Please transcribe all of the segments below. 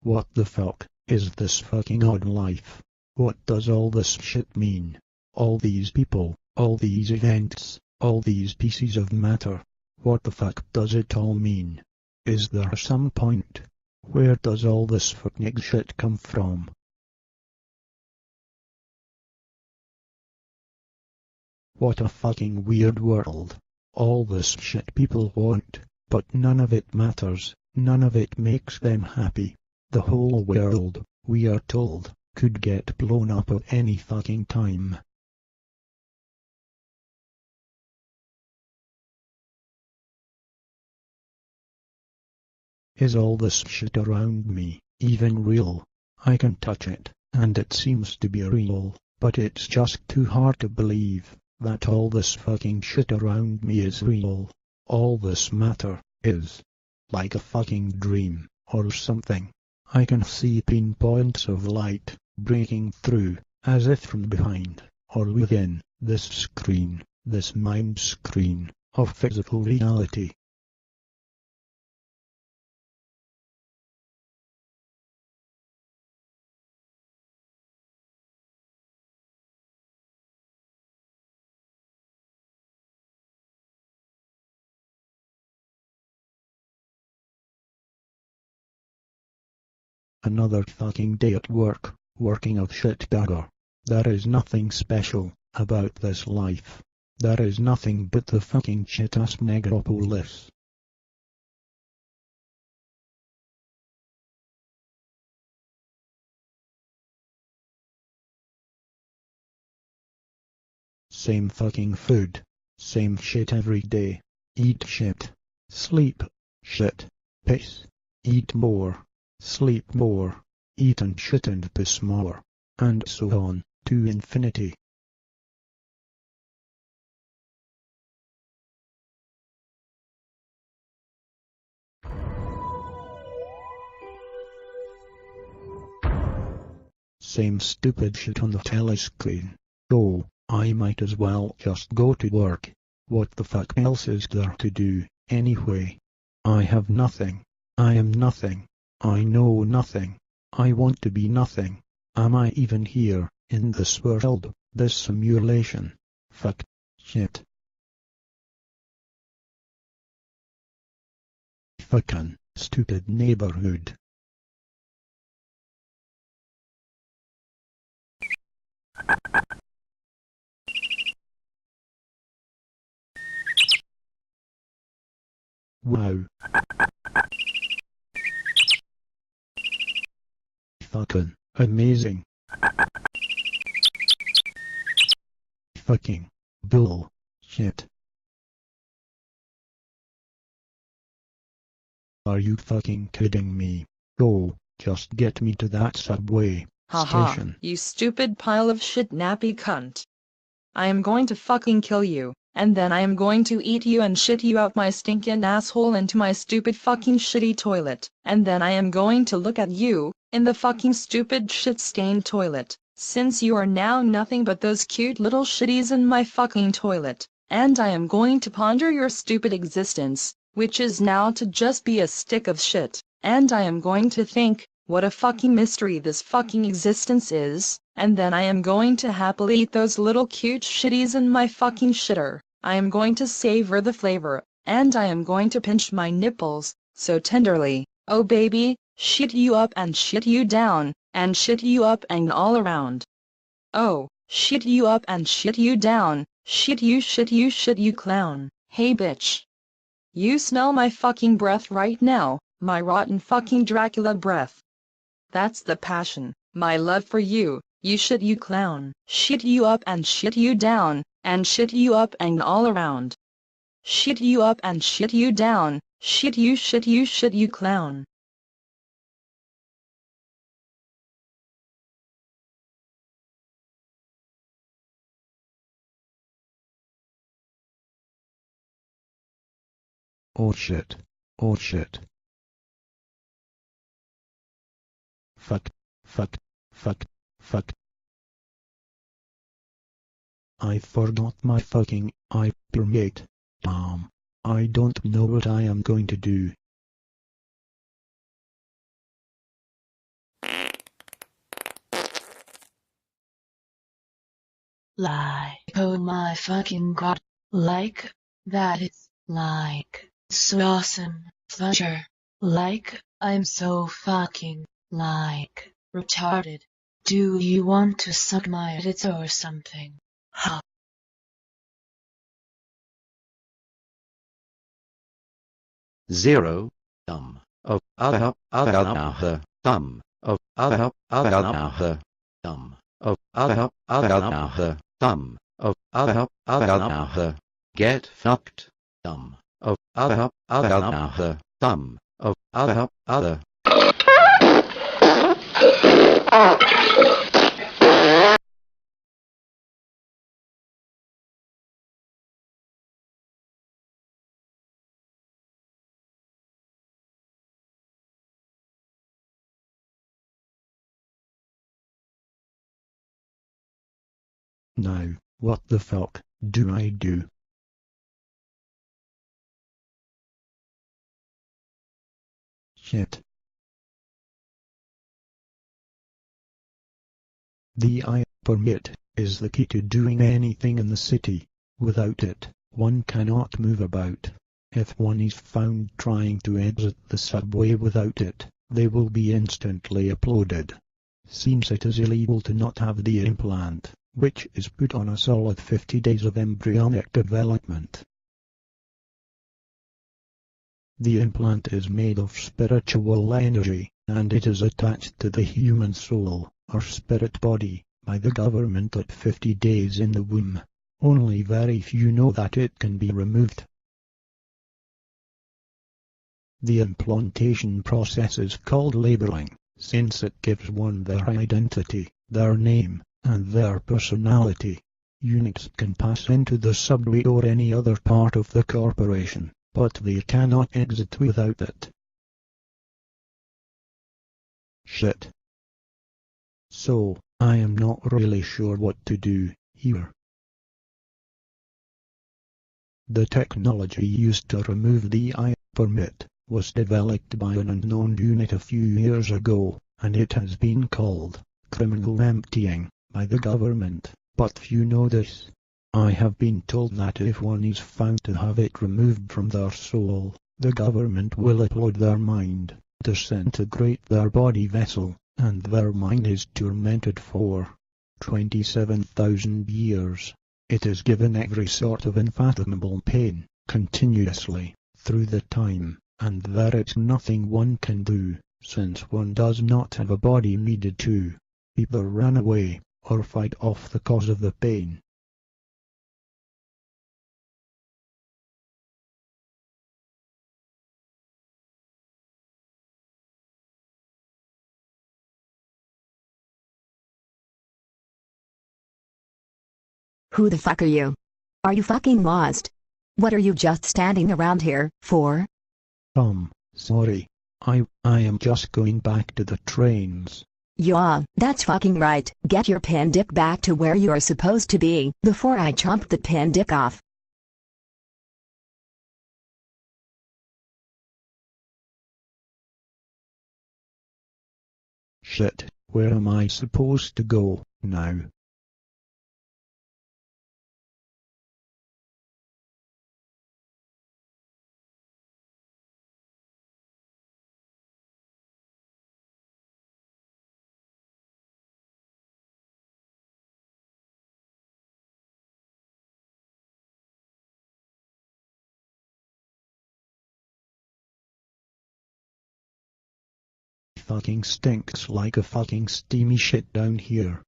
What the fuck is this fucking odd life? What does all this shit mean? All these people, all these events, all these pieces of matter. What the fuck does it all mean? Is there some point? Where does all this fucking shit come from? What a fucking weird world. All this shit people want, but none of it matters, none of it makes them happy. The whole world, we are told, could get blown up at any fucking time. Is all this shit around me even real? I can touch it, and it seems to be real, but it's just too hard to believe that all this fucking shit around me is real. All this matter is like a fucking dream or something. I can see pinpoints of light breaking through, as if from behind or within this screen, this mind screen of physical reality. Another fucking day at work, working a shit dagger. There is nothing special about this life. There is nothing but the fucking shit-ass megapolis. Same fucking food. Same shit every day. Eat shit. Sleep. Shit. Piss. Eat more. Sleep more. Eat and shit and piss more. And so on, to infinity. Same stupid shit on the telescreen. Oh, I might as well just go to work. What the fuck else is there to do, anyway? I have nothing. I am nothing. I know nothing. I want to be nothing. Am I even here, in this world, this simulation? Fuck. Shit. Fucking stupid neighborhood. Wow. Fucking amazing. Fucking bull shit. Are you fucking kidding me? Go, just get me to that subway station. You stupid pile of shit nappy cunt. I am going to fucking kill you, and then I am going to eat you and shit you out my stinking asshole into my stupid fucking shitty toilet, and then I am going to look at you, in the fucking stupid shit-stained toilet, since you are now nothing but those cute little shitties in my fucking toilet, and I am going to ponder your stupid existence, which is now to just be a stick of shit, and I am going to think, what a fucking mystery this fucking existence is, and then I am going to happily eat those little cute shitties in my fucking shitter. I am going to savor the flavor, and I am going to pinch my nipples, so tenderly, oh baby, shit you up and shit you down, and shit you up and all around. Oh, shit you up and shit you down, shit you clown, hey bitch. You smell my fucking breath right now, my rotten fucking Dracula breath. That's the passion, my love for you, you shit you clown, shit you up and shit you down, and shit you up and all around. Shit you up and shit you down, shit you clown. Oh shit. Oh shit. Fuck. Fuck. Fuck. Fuck. I forgot my fucking permit. Damn. I don't know what I am going to do. Like, oh my fucking god. Like, that is, like, so awesome, Fudger. Like, I'm so fucking, like, retarded. Do you want to suck my tits or something? Ha. Zero, thumb, of other, thumb, of other, thumb, of other, thumb, of other, get fucked, thumb, of other, thumb, of other. Now, what the fuck do I do? Shit. The permit is the key to doing anything in the city. Without it, one cannot move about. If one is found trying to exit the subway without it, they will be instantly uploaded. Seems it is illegal to not have the implant, which is put on a solid 50 days of embryonic development. The implant is made of spiritual energy, and it is attached to the human soul, or spirit body, by the government at 50 days in the womb. Only very few know that it can be removed. The implantation process is called labeling, since it gives one their identity, their name, and their personality. Units can pass into the subway or any other part of the corporation, but they cannot exit without it. Shit. So, I am not really sure what to do here. The technology used to remove the permit was developed by an unknown unit a few years ago, and it has been called criminal emptying by the government, but few know this. I have been told that if one is found to have it removed from their soul, the government will upload their mind, disintegrate their body vessel, and their mind is tormented for 27,000 years. It is given every sort of unfathomable pain, continuously, through the time, and there is nothing one can do, since one does not have a body needed to either run away, or fight off the cause of the pain. Who the fuck are you? Are you fucking lost? What are you just standing around here for? Sorry. I am just going back to the trains. Yeah, that's fucking right. Get your pan dick back to where you are supposed to be, before I chomp the pan dick off. Shit, where am I supposed to go now? Fucking stinks like a fucking steamy shit down here.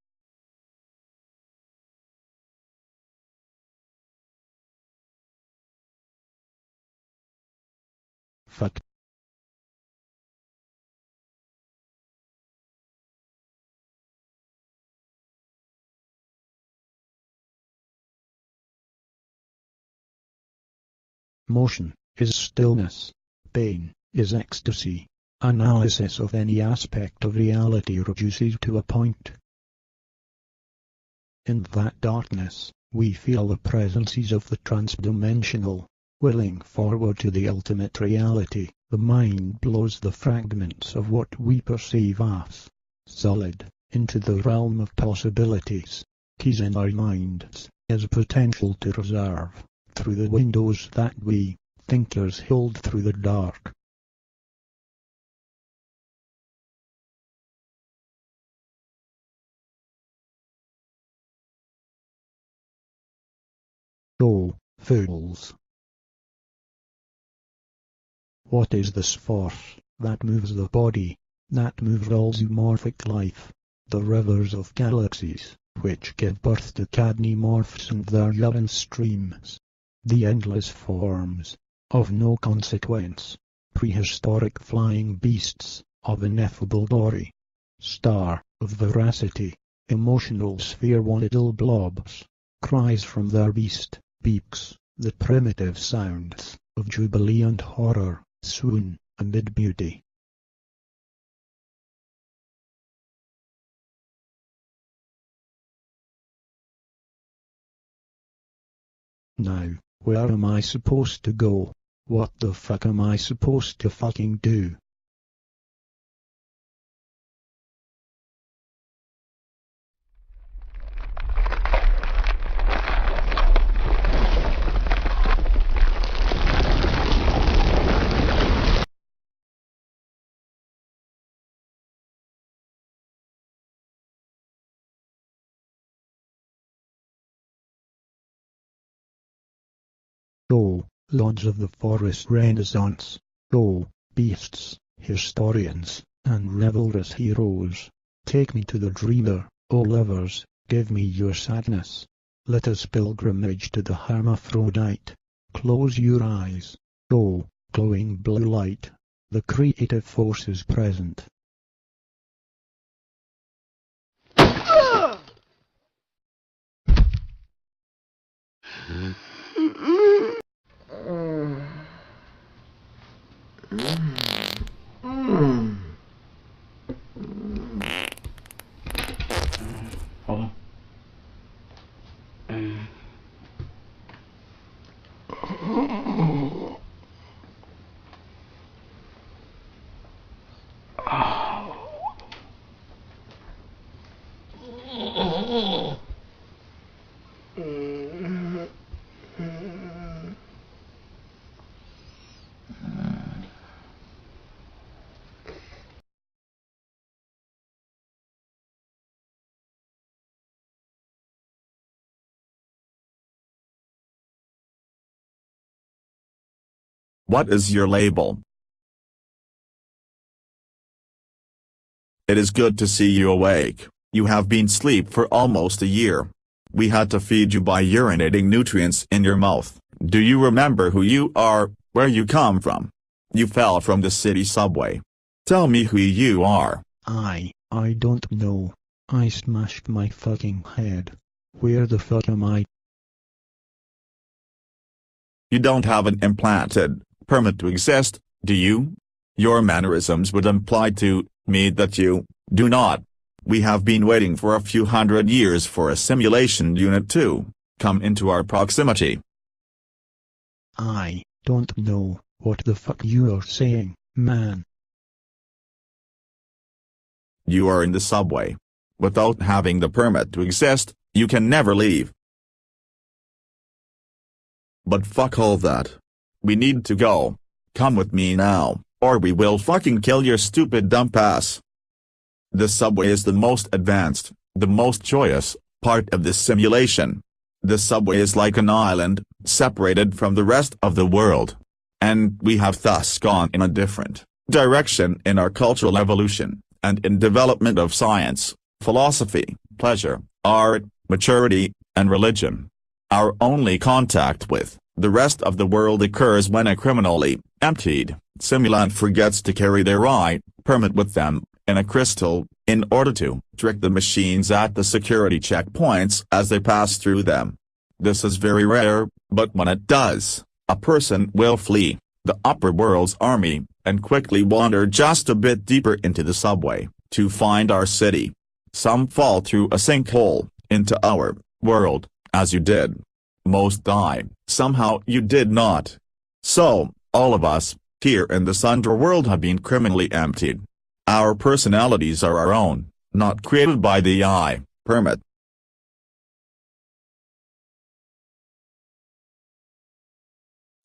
Fuck. Motion is stillness. Pain is ecstasy. Analysis of any aspect of reality reduces to a point. In that darkness, we feel the presences of the transdimensional. Willing forward to the ultimate reality, the mind blows the fragments of what we perceive as solid into the realm of possibilities. Keys in our minds as potential to reserve through the windows that we, thinkers, hold through the dark. Oh, fools! What is this force that moves the body, that moves all zoomorphic life, the rivers of galaxies, which give birth to cadnimorphs and their urine streams, the endless forms, of no consequence, prehistoric flying beasts, of ineffable glory, star, of veracity, emotional sphere-wanted blobs, cries from their beast beaks, the primitive sounds, of jubilee and horror, swoon, amid beauty. Now, where am I supposed to go? What the fuck am I supposed to fucking do? Go, lords of the forest renaissance, go, beasts, historians, and revelrous heroes, take me to the dreamer, O lovers, give me your sadness. Let us pilgrimage to the hermaphrodite. Close your eyes, go, glowing blue light, the creative force is present. What is your label? It is good to see you awake. You have been asleep for almost a year. We had to feed you by urinating nutrients in your mouth. Do you remember who you are, where you come from? You fell from the city subway. Tell me who you are. I don't know. I smashed my fucking head. Where the fuck am I? You don't have an implanted permit to exist, do you? Your mannerisms would imply to me that you do not. We have been waiting for a few hundred years for a simulation unit to come into our proximity. I don't know what the fuck you are saying, man. You are in the subway. Without having the permit to exist, you can never leave. But fuck all that. We need to go. Come with me now, or we will fucking kill your stupid dumb ass. The subway is the most advanced, the most joyous, part of this simulation. The subway is like an island, separated from the rest of the world. And we have thus gone in a different direction in our cultural evolution, and in development of science, philosophy, pleasure, art, maturity, and religion. Our only contact with the rest of the world occurs when a criminally emptied simulant forgets to carry their right permit with them in a crystal, in order to trick the machines at the security checkpoints as they pass through them. This is very rare, but when it does, a person will flee the upper world's army and quickly wander just a bit deeper into the subway to find our city. Some fall through a sinkhole into our world, as you did. Most die, somehow you did not. So, all of us, here in this underworld have been criminally emptied. Our personalities are our own, not created by the I permit.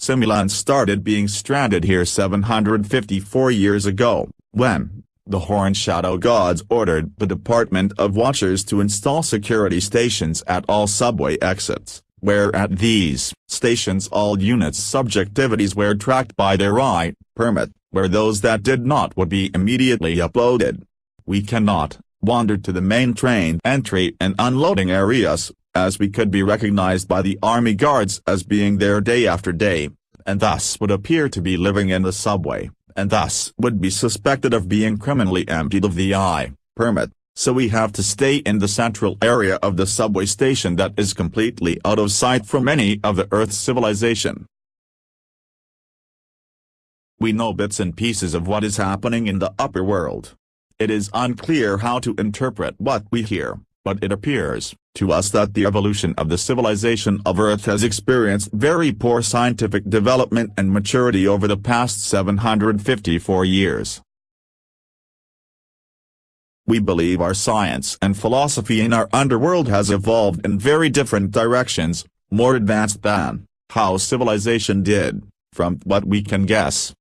Simulants started being stranded here 754 years ago, when the Horned Shadow Gods ordered the Department of Watchers to install security stations at all subway exits, where at these stations all units' subjectivities were tracked by their I permit, where those that did not would be immediately uploaded. We cannot wander to the main train entry and unloading areas, as we could be recognized by the army guards as being there day after day, and thus would appear to be living in the subway, and thus would be suspected of being criminally emptied of the I permit, so we have to stay in the central area of the subway station that is completely out of sight from any of the Earth's civilization. We know bits and pieces of what is happening in the upper world. It is unclear how to interpret what we hear, but it appears to us that the evolution of the civilization of Earth has experienced very poor scientific development and maturity over the past 754 years. We believe our science and philosophy in our underworld has evolved in very different directions, more advanced than how civilization did, from what we can guess.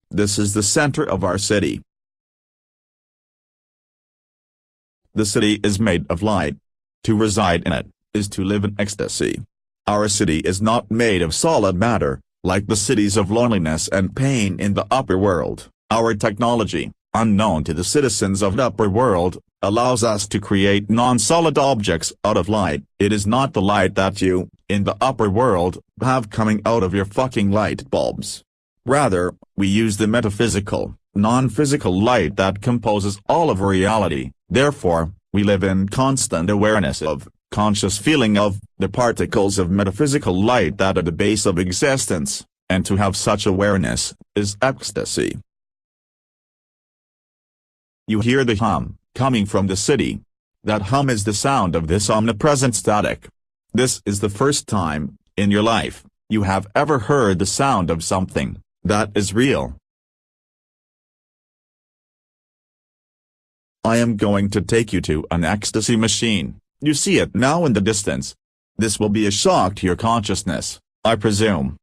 This is the center of our city. The city is made of light. To reside in it is to live in ecstasy. Our city is not made of solid matter, like the cities of loneliness and pain in the upper world. Our technology, unknown to the citizens of the upper world, allows us to create non-solid objects out of light. It is not the light that you, in the upper world, have coming out of your fucking light bulbs. Rather, we use the metaphysical, non-physical light that composes all of reality. Therefore, we live in constant awareness of, conscious feeling of, the particles of metaphysical light that are the base of existence, and to have such awareness is ecstasy. You hear the hum coming from the city. That hum is the sound of this omnipresent static. This is the first time, in your life, you have ever heard the sound of something that is real. I am going to take you to an ecstasy machine. You see it now in the distance. This will be a shock to your consciousness, I presume.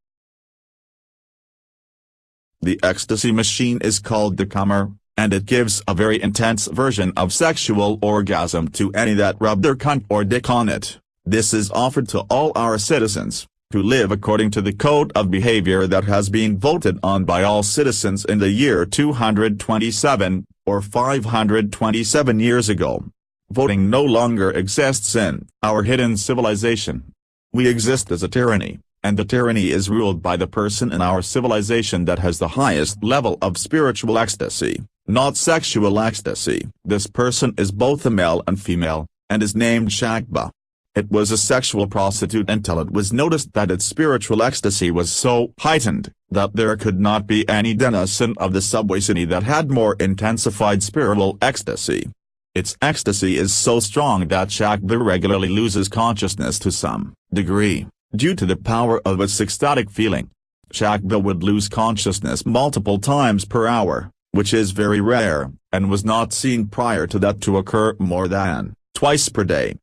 The ecstasy machine is called the comer, and it gives a very intense version of sexual orgasm to any that rub their cunt or dick on it. This is offered to all our citizens, who live according to the code of behavior that has been voted on by all citizens in the year 227, or 527 years ago. Voting no longer exists in our hidden civilization. We exist as a tyranny, and the tyranny is ruled by the person in our civilization that has the highest level of spiritual ecstasy, not sexual ecstasy. This person is both a male and female, and is named Shagba. It was a sexual prostitute until it was noticed that its spiritual ecstasy was so heightened, that there could not be any denizen of the subway city that had more intensified spiritual ecstasy. Its ecstasy is so strong that Shagba regularly loses consciousness to some degree, due to the power of its ecstatic feeling. Shagba would lose consciousness multiple times per hour, which is very rare, and was not seen prior to that to occur more than twice per day.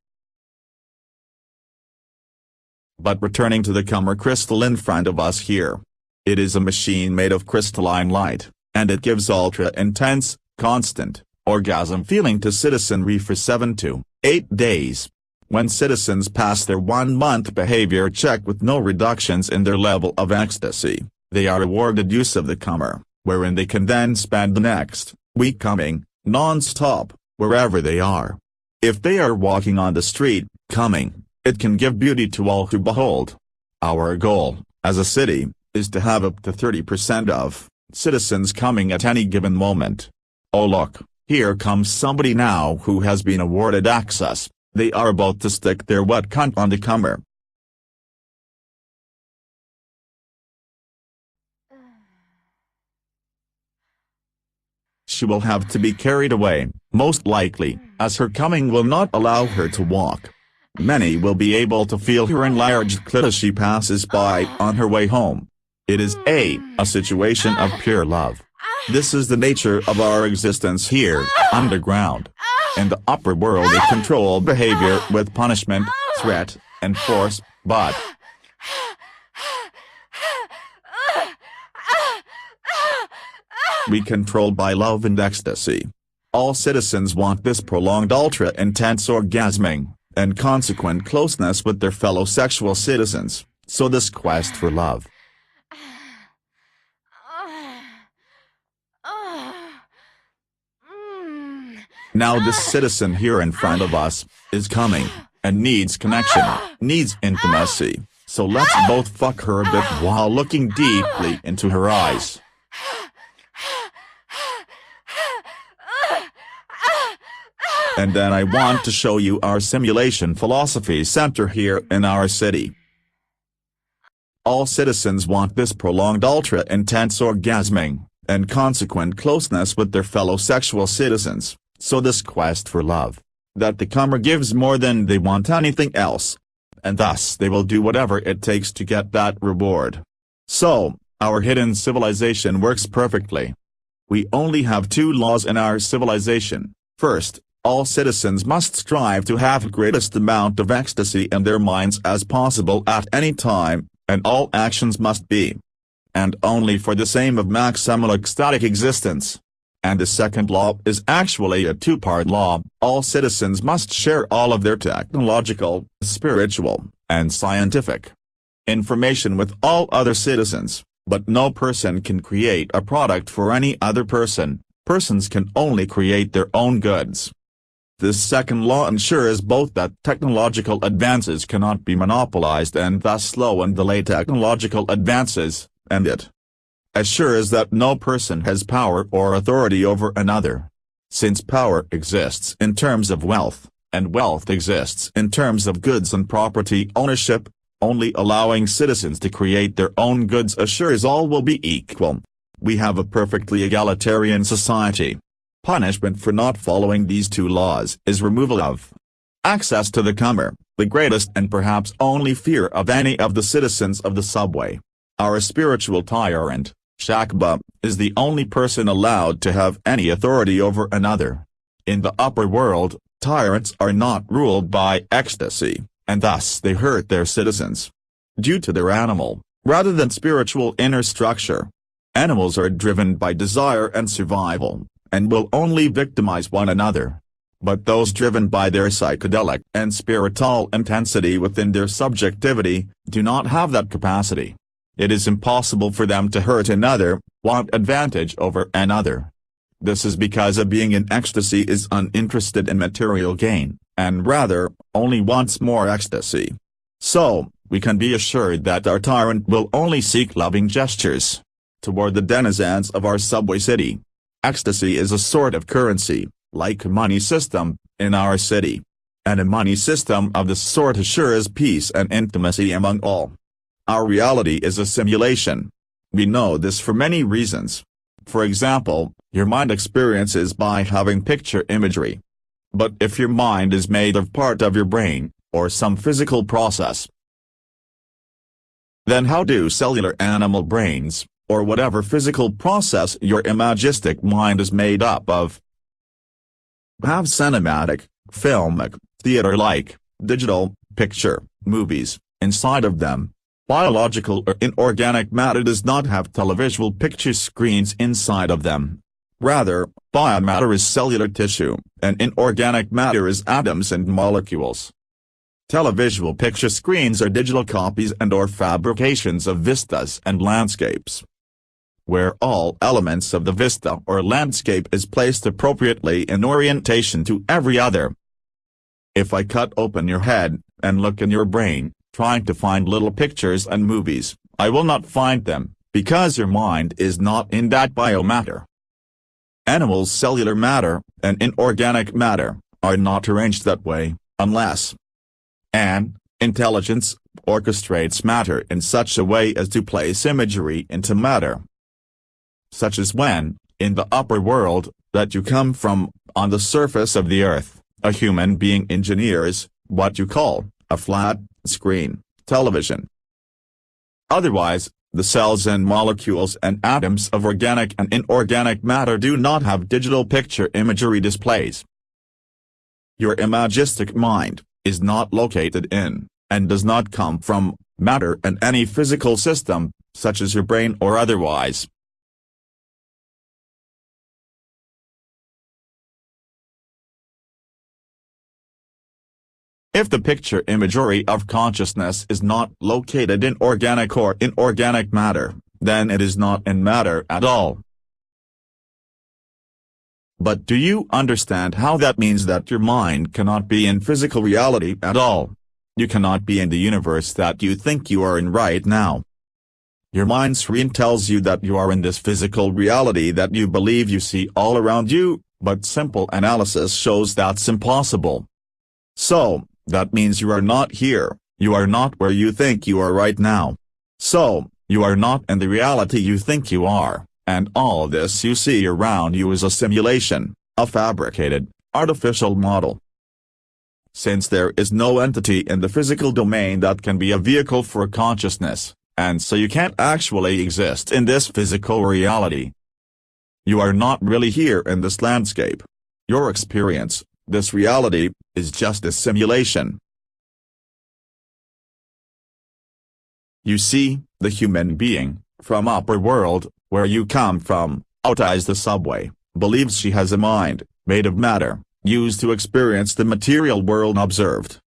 But returning to the comer crystal in front of us here. It is a machine made of crystalline light, and it gives ultra-intense, constant, orgasm feeling to citizenry for 7 to 8 days. When citizens pass their 1-month behavior check with no reductions in their level of ecstasy, they are awarded use of the comer, wherein they can then spend the next week coming, non-stop, wherever they are. If they are walking on the street, coming, it can give beauty to all who behold. Our goal, as a city, is to have up to 30% of citizens coming at any given moment. Oh look, here comes somebody now who has been awarded access. They are about to stick their wet cunt on the comer. She will have to be carried away, most likely, as her coming will not allow her to walk. Many will be able to feel her enlarged clit as she passes by on her way home. It is a situation of pure love. This is the nature of our existence here, underground. In the upper world we control behavior with punishment, threat, and force, but we control by love and ecstasy. All citizens want this prolonged ultra-intense orgasming, and consequent closeness with their fellow sexual citizens, so this quest for love. Now this citizen here in front of us, is coming, and needs connection, needs intimacy, so let's both fuck her a bit while looking deeply into her eyes. And then I want to show you our simulation philosophy center here in our city. All citizens want this prolonged ultra-intense orgasming, and consequent closeness with their fellow sexual citizens, so this quest for love, that the comer gives more than they want anything else. And thus they will do whatever it takes to get that reward. So, our hidden civilization works perfectly. We only have 2 laws in our civilization. First, all citizens must strive to have the greatest amount of ecstasy in their minds as possible at any time, and all actions must be, and only for the same of maximal ecstatic existence. And the second law is actually a 2-part law. All citizens must share all of their technological, spiritual, and scientific information with all other citizens, but no person can create a product for any other person. Persons can only create their own goods. This second law ensures both that technological advances cannot be monopolized and thus slow and delay technological advances, and it assures that no person has power or authority over another. Since power exists in terms of wealth, and wealth exists in terms of goods and property ownership, only allowing citizens to create their own goods assures all will be equal. We have a perfectly egalitarian society. Punishment for not following these 2 laws is removal of access to the comer, the greatest and perhaps only fear of any of the citizens of the subway. Our spiritual tyrant, Shakba, is the only person allowed to have any authority over another. In the upper world, tyrants are not ruled by ecstasy, and thus they hurt their citizens. Due to their animal, rather than spiritual inner structure. Animals are driven by desire and survival, and will only victimize one another. But those driven by their psychedelic and spiritual intensity within their subjectivity, do not have that capacity. It is impossible for them to hurt another, want advantage over another. This is because a being in ecstasy is uninterested in material gain, and rather, only wants more ecstasy. So, we can be assured that our tyrant will only seek loving gestures toward the denizens of our subway city. Ecstasy is a sort of currency, like a money system, in our city. And a money system of this sort assures peace and intimacy among all. Our reality is a simulation. We know this for many reasons. For example, your mind experiences by having picture imagery. But if your mind is made of part of your brain, or some physical process, then how do cellular animal brains, or whatever physical process your imagistic mind is made up of, have cinematic, filmic, theater-like, digital, picture, movies, inside of them? Biological or inorganic matter does not have televisual picture screens inside of them. Rather, biomatter is cellular tissue, and inorganic matter is atoms and molecules. Televisual picture screens are digital copies and/or fabrications of vistas and landscapes, where all elements of the vista or landscape is placed appropriately in orientation to every other If I cut open your head, and look in your brain, trying to find little pictures and movies, I will not find them, because your mind is not in that biomatter. Animals' cellular matter, and inorganic matter, are not arranged that way, unless an intelligence orchestrates matter in such a way as to place imagery into matter. Such as when, in the upper world, that you come from, on the surface of the earth, a human being engineers, what you call, a flat screen television. Otherwise, the cells and molecules and atoms of organic and inorganic matter do not have digital picture imagery displays. Your imagistic mind is not located in, and does not come from, matter and any physical system, such as your brain or otherwise. If the picture imagery of consciousness is not located in organic or inorganic matter, then it is not in matter at all. But do you understand how that means that your mind cannot be in physical reality at all? You cannot be in the universe that you think you are in right now. Your mind screen tells you that you are in this physical reality that you believe you see all around you, but simple analysis shows that's impossible. So, that means you are not here, you are not where you think you are right now. So, you are not in the reality you think you are, and all this you see around you is a simulation, a fabricated, artificial model. Since there is no entity in the physical domain that can be a vehicle for consciousness, and so you can't actually exist in this physical reality. You are not really here in this landscape. Your experience, this reality, is just a simulation. You see, the human being, from upper world, where you come from, outside the subway, believes she has a mind, made of matter, used to experience the material world observed.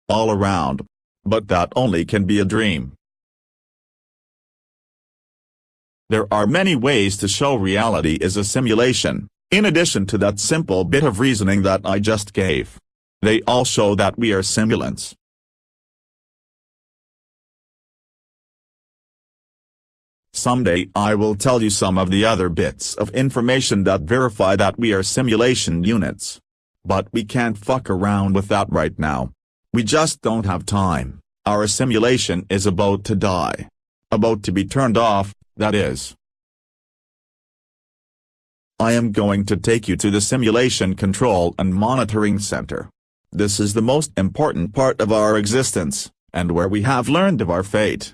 All around. But that only can be a dream. There are many ways to show reality is a simulation, in addition to that simple bit of reasoning that I just gave. They all show that we are simulants. Someday I will tell you some of the other bits of information that verify that we are simulation units. But we can't fuck around with that right now. We just don't have time. Our simulation is about to die. About to be turned off, that is. I am going to take you to the Simulation Control and Monitoring Center. This is the most important part of our existence, and where we have learned of our fate.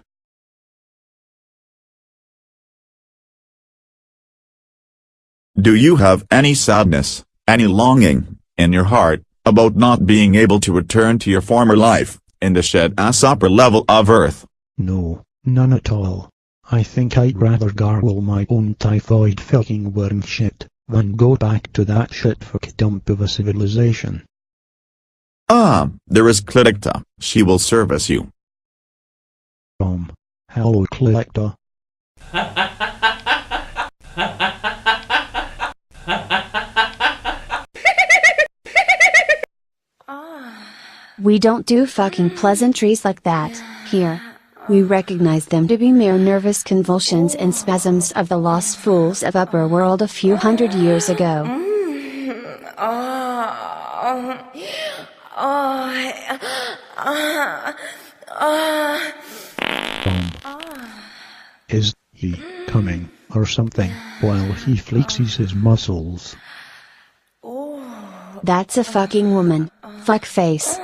Do you have any sadness, any longing, in your heart, about not being able to return to your former life, in the shed-ass upper level of Earth? No, none at all. I think I'd rather gargle my own typhoid fucking worm shit, than go back to that shit fuck dump of a civilization. Ah, there is Cliticta, she will service you. Hello Cliticta. We don't do fucking pleasantries like that, here. We recognize them to be mere nervous convulsions and spasms of the lost fools of upper world a few hundred years ago. Is he coming, or something, while he flexes his muscles? That's a fucking woman, fuckface.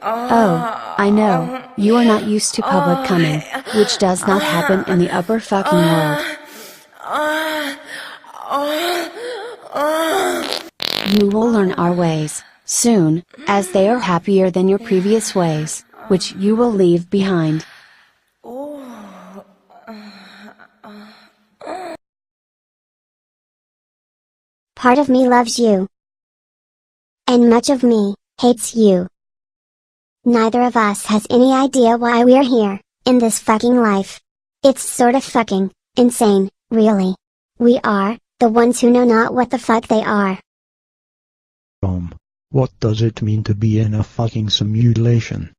Oh, I know, you are not used to public coming, which does not happen in the upper fucking world. You will learn our ways, soon, as they are happier than your previous ways, which you will leave behind. Part of me loves you. And much of me hates you. Neither of us has any idea why we're here, in this fucking life. It's sort of fucking insane, really. We are the ones who know not what the fuck they are. What does it mean to be in a fucking simulation?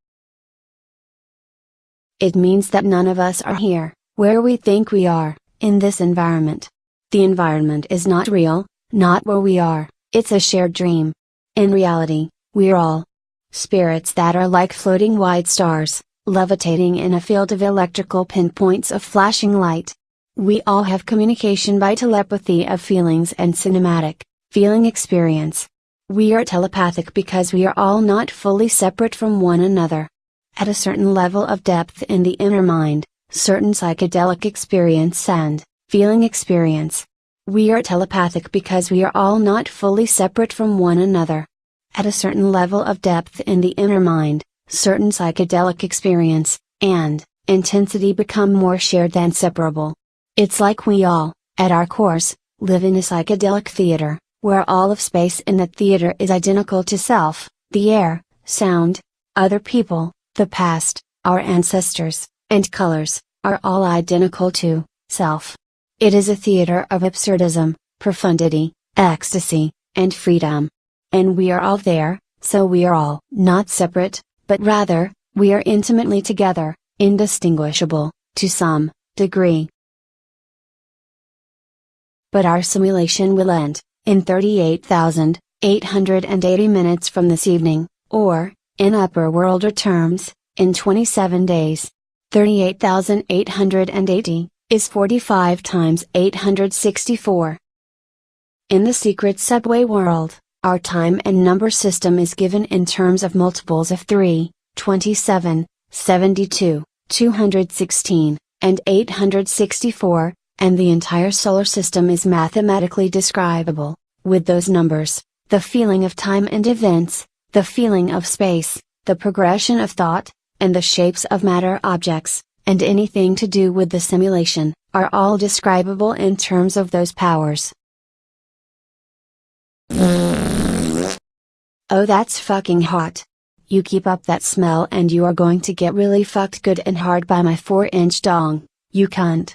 It means that none of us are here, where we think we are, in this environment. The environment is not real, not where we are, it's a shared dream. In reality, we're all spirits that are like floating white stars, levitating in a field of electrical pinpoints of flashing light. We all have communication by telepathy of feelings and cinematic feeling experience. We are telepathic because we are all not fully separate from one another. At a certain level of depth in the inner mind, certain psychedelic experience and feeling experience. We are telepathic because we are all not fully separate from one another. At a certain level of depth in the inner mind, certain psychedelic experience and intensity become more shared than separable. It's like we all, at our cores, live in a psychedelic theater, where all of space in the theater is identical to self, the air, sound, other people, the past, our ancestors, and colors, are all identical to self. It is a theater of absurdism, profundity, ecstasy, and freedom. And we are all there, so we are all not separate, but rather, we are intimately together, indistinguishable, to some degree. But our simulation will end, in 38,880 minutes from this evening, or, in upper worlder terms, in 27 days. 38,880 is 45 times 864. In the secret subway world, our time and number system is given in terms of multiples of 3, 27, 72, 216, and 864, and the entire solar system is mathematically describable, with those numbers, the feeling of time and events, the feeling of space, the progression of thought, and the shapes of matter objects, and anything to do with the simulation, are all describable in terms of those powers. Oh, that's fucking hot. You keep up that smell and you are going to get really fucked good and hard by my 4-inch dong, you cunt.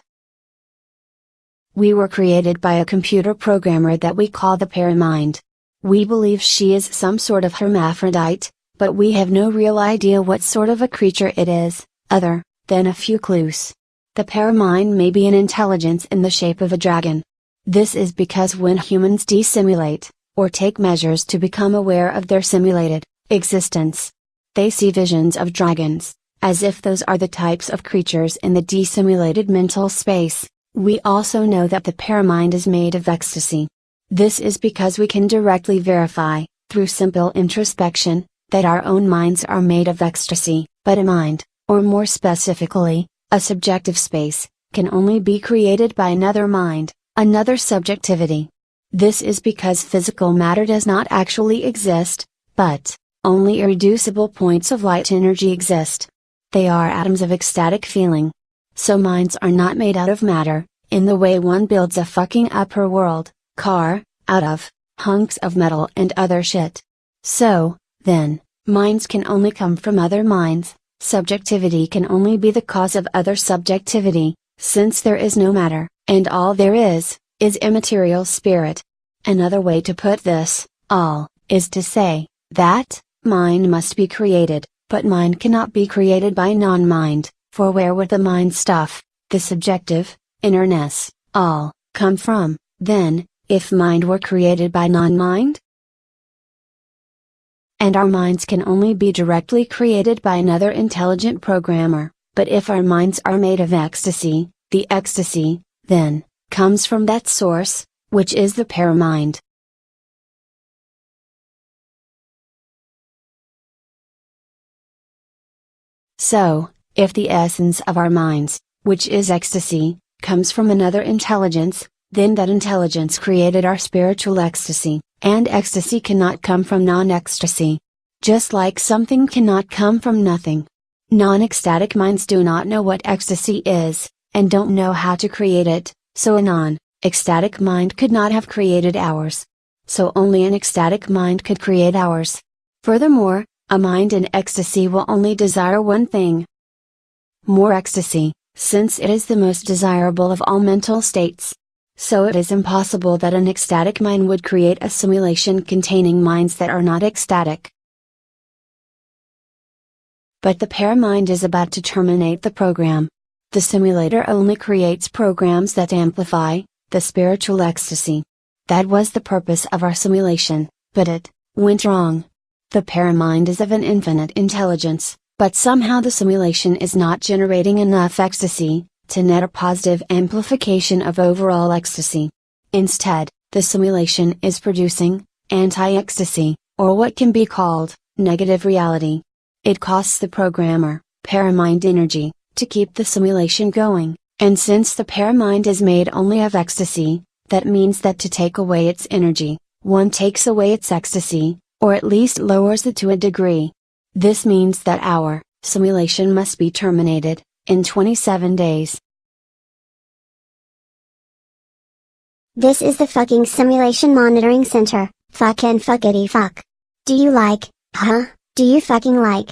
We were created by a computer programmer that we call the Paramind. We believe she is some sort of hermaphrodite, but we have no real idea what sort of a creature it is, other than a few clues. The Paramind may be an intelligence in the shape of a dragon. This is because when humans desimulate, or take measures to become aware of their simulated existence, they see visions of dragons, as if those are the types of creatures in the desimulated mental space. We also know that the Paramind is made of ecstasy. This is because we can directly verify, through simple introspection, that our own minds are made of ecstasy, but a mind, or more specifically, a subjective space, can only be created by another mind, another subjectivity. This is because physical matter does not actually exist, but only irreducible points of light energy exist. They are atoms of ecstatic feeling. So minds are not made out of matter, in the way one builds a fucking upper world car out of hunks of metal and other shit. So, then, minds can only come from other minds. Subjectivity can only be the cause of other subjectivity, since there is no matter, and all there is immaterial spirit. Another way to put this, all, is to say, that, mind must be created, but mind cannot be created by non-mind, for where would the mind stuff, the subjective, innerness, all, come from, then, if mind were created by non-mind? And our minds can only be directly created by another intelligent programmer, but if our minds are made of ecstasy, the ecstasy, then, comes from that source, which is the Paramind. So, if the essence of our minds, which is ecstasy, comes from another intelligence, then that intelligence created our spiritual ecstasy, and ecstasy cannot come from non-ecstasy. Just like something cannot come from nothing. Non-ecstatic minds do not know what ecstasy is, and don't know how to create it, so a non-ecstatic mind could not have created ours. So only an ecstatic mind could create ours. Furthermore, a mind in ecstasy will only desire one thing. More ecstasy, since it is the most desirable of all mental states. So it is impossible that an ecstatic mind would create a simulation containing minds that are not ecstatic. But the paramind is about to terminate the program. The simulator only creates programs that amplify the spiritual ecstasy. That was the purpose of our simulation, but it went wrong. The paramind is of an infinite intelligence, but somehow the simulation is not generating enough ecstasy to net a positive amplification of overall ecstasy. Instead, the simulation is producing anti-ecstasy, or what can be called negative reality. It costs the programmer paramind energy to keep the simulation going, and since the paramind is made only of ecstasy, that means that to take away its energy, one takes away its ecstasy, or at least lowers it to a degree. This means that our simulation must be terminated in 27 days. This is the fucking simulation monitoring center. Fucking fuckity fuck. Do you like, huh? Do you fucking like?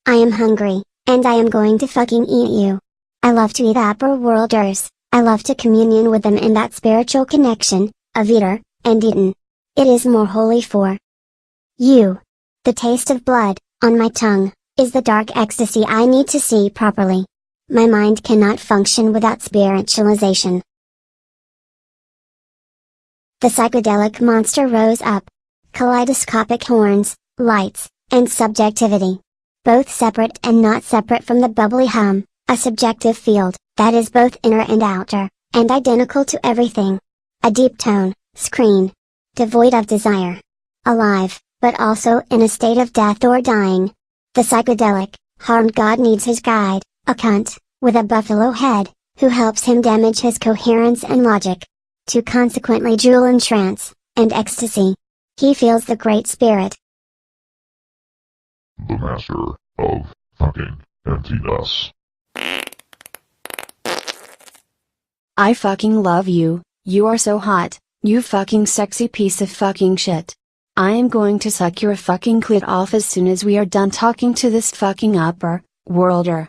I am hungry, and I am going to fucking eat you. I love to eat upper worlders. I love to communion with them in that spiritual connection, of eater, and eaten. It is more holy for you. The taste of blood, on my tongue, is the dark ecstasy I need to see properly. My mind cannot function without spiritualization. The psychedelic monster rose up. Kaleidoscopic horns, lights, and subjectivity. Both separate and not separate from the bubbly hum, a subjective field, that is both inner and outer, and identical to everything. A deep tone, screen. Devoid of desire. Alive, but also in a state of death or dying. The psychedelic, harmed god needs his guide, a cunt, with a buffalo head, who helps him damage his coherence and logic. To consequently drool in trance, and ecstasy. He feels the Great Spirit. The master of fucking emptiness. I fucking love you, you are so hot, you fucking sexy piece of fucking shit. I am going to suck your fucking clit off as soon as we are done talking to this fucking upper worlder.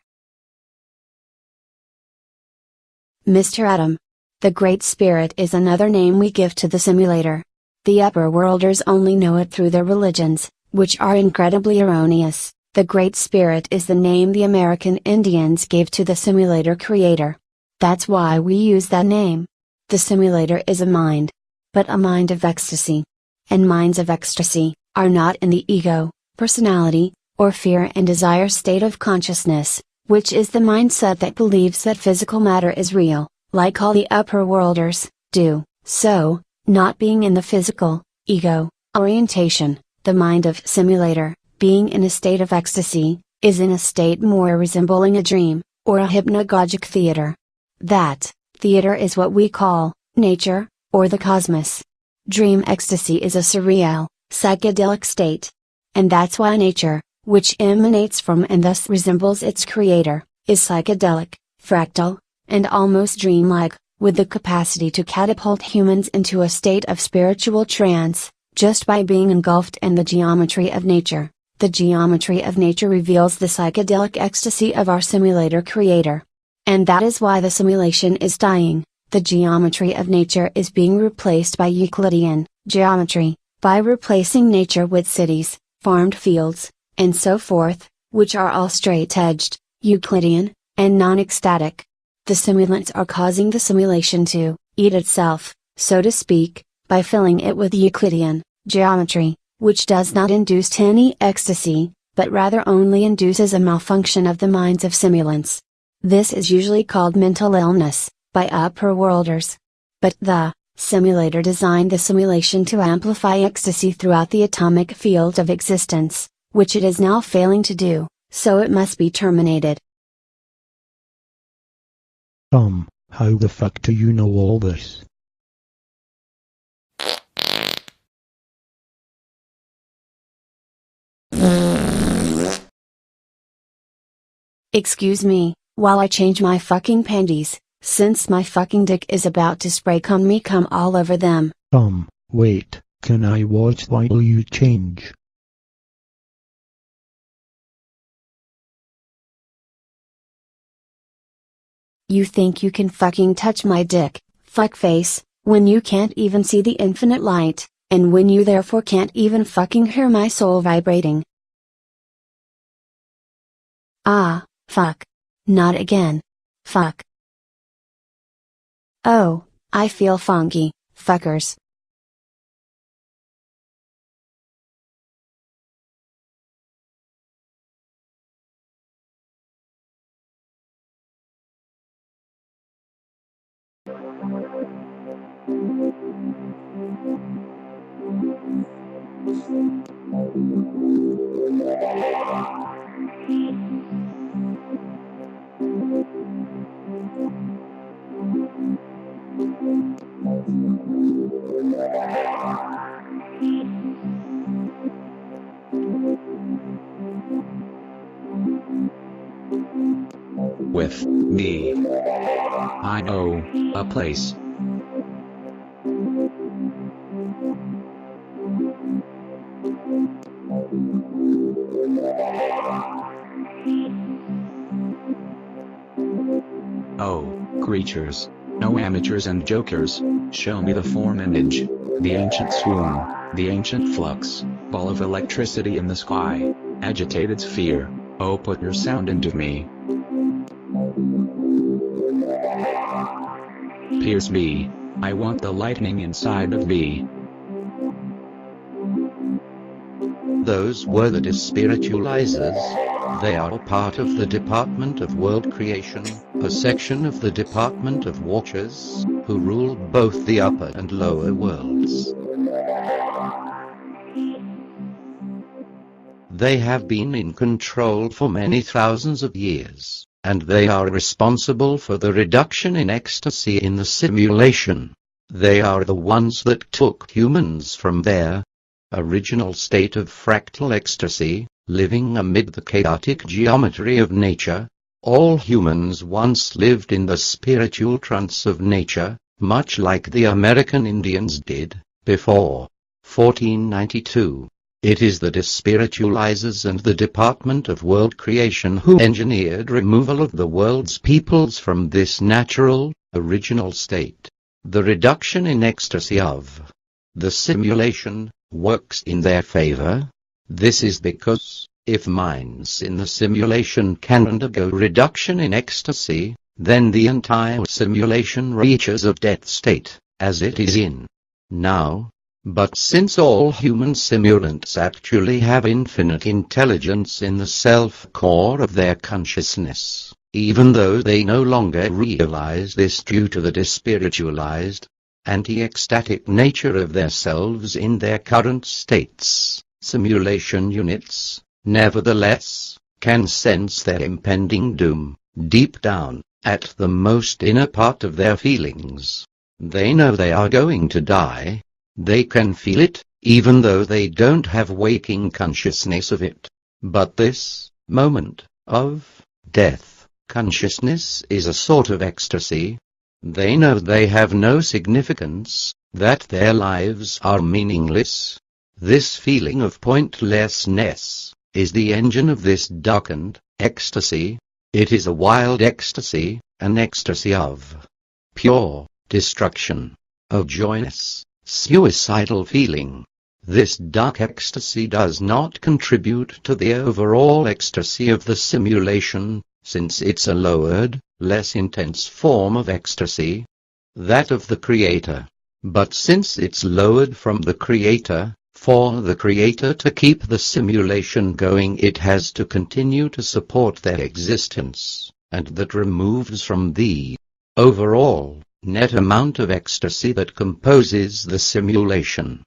Mr. Adam. The Great Spirit is another name we give to the simulator. The upper worlders only know it through their religions, which are incredibly erroneous. The Great Spirit is the name the American Indians gave to the simulator creator. That's why we use that name. The simulator is a mind. But a mind of ecstasy. And minds of ecstasy are not in the ego, personality, or fear and desire state of consciousness, which is the mindset that believes that physical matter is real, like all the upper worlders do. So, not being in the physical, ego, orientation, the mind of simulator, being in a state of ecstasy, is in a state more resembling a dream, or a hypnagogic theater. That theater is what we call nature, or the cosmos. Dream ecstasy is a surreal, psychedelic state. And that's why nature, which emanates from and thus resembles its creator, is psychedelic, fractal, and almost dreamlike, with the capacity to catapult humans into a state of spiritual trance, just by being engulfed in the geometry of nature. The geometry of nature reveals the psychedelic ecstasy of our simulator creator. And that is why the simulation is dying. The geometry of nature is being replaced by Euclidean geometry, by replacing nature with cities, farmed fields, and so forth, which are all straight-edged, Euclidean, and non-ecstatic. The simulants are causing the simulation to eat itself, so to speak, by filling it with Euclidean geometry, which does not induce any ecstasy, but rather only induces a malfunction of the minds of simulants. This is usually called mental illness, by upper worlders. But the simulator designed the simulation to amplify ecstasy throughout the atomic field of existence, which it is now failing to do, so it must be terminated. How the fuck do you know all this? Excuse me, while I change my fucking panties, since my fucking dick is about to spray cum all over them. Wait, can I watch while you change? You think you can fucking touch my dick, fuckface, when you can't even see the infinite light, and when you therefore can't even fucking hear my soul vibrating. Ah, fuck. Not again. Fuck. Oh, I feel funky, fuckers. With me, I know a place. Oh, creatures, no amateurs and jokers, show me the form image, the ancient swoon, the ancient flux, ball of electricity in the sky, agitated sphere, oh put your sound into me. Pierce me, I want the lightning inside of me. Those were the Despiritualizers. They are part of the Department of World Creation, a section of the Department of Watchers, who rule both the upper and lower worlds. They have been in control for many thousands of years, and they are responsible for the reduction in ecstasy in the simulation. They are the ones that took humans from their original state of fractal ecstasy, living amid the chaotic geometry of nature. All humans once lived in the spiritual trance of nature, much like the American Indians did, before 1492. It is the Despiritualizers and the Department of World Creation who engineered removal of the world's peoples from this natural, original state. The reduction in ecstasy of the simulation works in their favor. This is because, if minds in the simulation can undergo reduction in ecstasy, then the entire simulation reaches a death state, as it is in now. But since all human simulants actually have infinite intelligence in the self-core of their consciousness, even though they no longer realize this due to the despiritualized, anti-ecstatic nature of their selves in their current states, simulation units, nevertheless, can sense their impending doom, deep down, at the most inner part of their feelings. They know they are going to die. They can feel it, even though they don't have waking consciousness of it. But this moment of death consciousness is a sort of ecstasy. They know they have no significance, that their lives are meaningless. This feeling of pointlessness is the engine of this darkened ecstasy. It is a wild ecstasy, an ecstasy of pure destruction, of joyous, suicidal feeling. This dark ecstasy does not contribute to the overall ecstasy of the simulation, since it's a lowered, less intense form of ecstasy, that of the Creator. But since it's lowered from the Creator, for the Creator to keep the simulation going, it has to continue to support their existence, and that removes from the overall net amount of ecstasy that composes the simulation.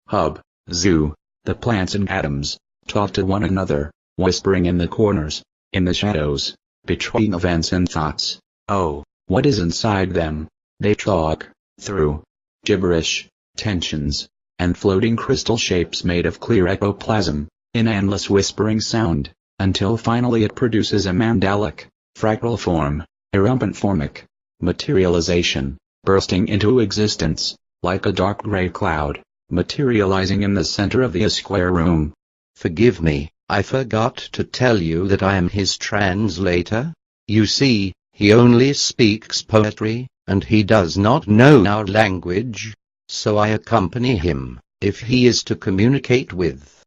Hub, zoo, the plants and atoms, talk to one another, whispering in the corners, in the shadows, between events and thoughts. Oh, what is inside them? They talk, through gibberish, tensions, and floating crystal shapes made of clear ectoplasm, in endless whispering sound, until finally it produces a mandalic, fractal form, irrumbent formic materialization, bursting into existence, like a dark gray cloud, materializing in the center of the square room. Forgive me, I forgot to tell you that I am his translator. You see, he only speaks poetry, and he does not know our language, so I accompany him, if he is to communicate with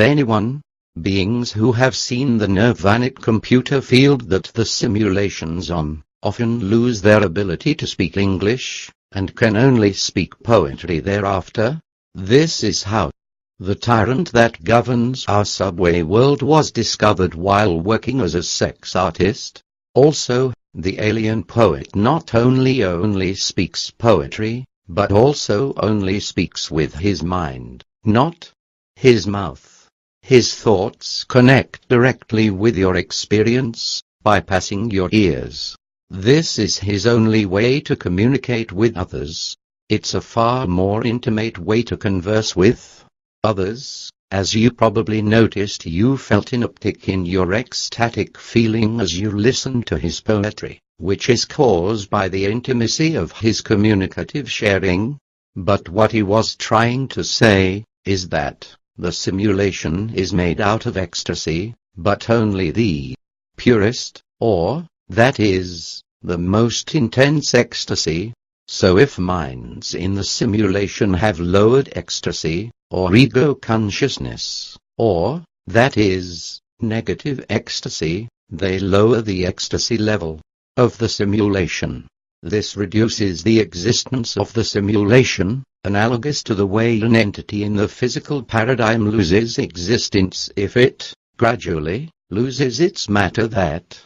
anyone. Beings who have seen the nirvanic computer field that the simulations on, often lose their ability to speak English, and can only speak poetry thereafter. This is how the tyrant that governs our subway world was discovered while working as a sex artist. Also, the alien poet not only speaks poetry, but also only speaks with his mind, not his mouth. His thoughts connect directly with your experience, bypassing your ears. This is his only way to communicate with others. It's a far more intimate way to converse with others. As you probably noticed, you felt an uptick in your ecstatic feeling as you listened to his poetry, which is caused by the intimacy of his communicative sharing. But what he was trying to say is that the simulation is made out of ecstasy, but only the purest, or, that is, the most intense ecstasy. So if minds in the simulation have lowered ecstasy, or ego consciousness, or, that is, negative ecstasy, they lower the ecstasy level of the simulation. This reduces the existence of the simulation, analogous to the way an entity in the physical paradigm loses existence if it, gradually, loses its matter that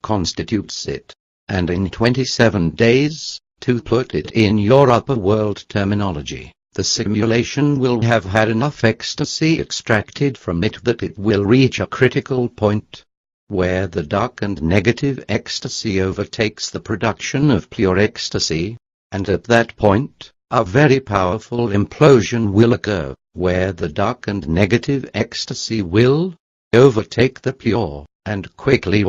constitutes it. And in 27 days, to put it in your upper world terminology, the simulation will have had enough ecstasy extracted from it that it will reach a critical point, where the dark and negative ecstasy overtakes the production of pure ecstasy, and at that point, a very powerful implosion will occur, where the dark and negative ecstasy will overtake the pure, and quickly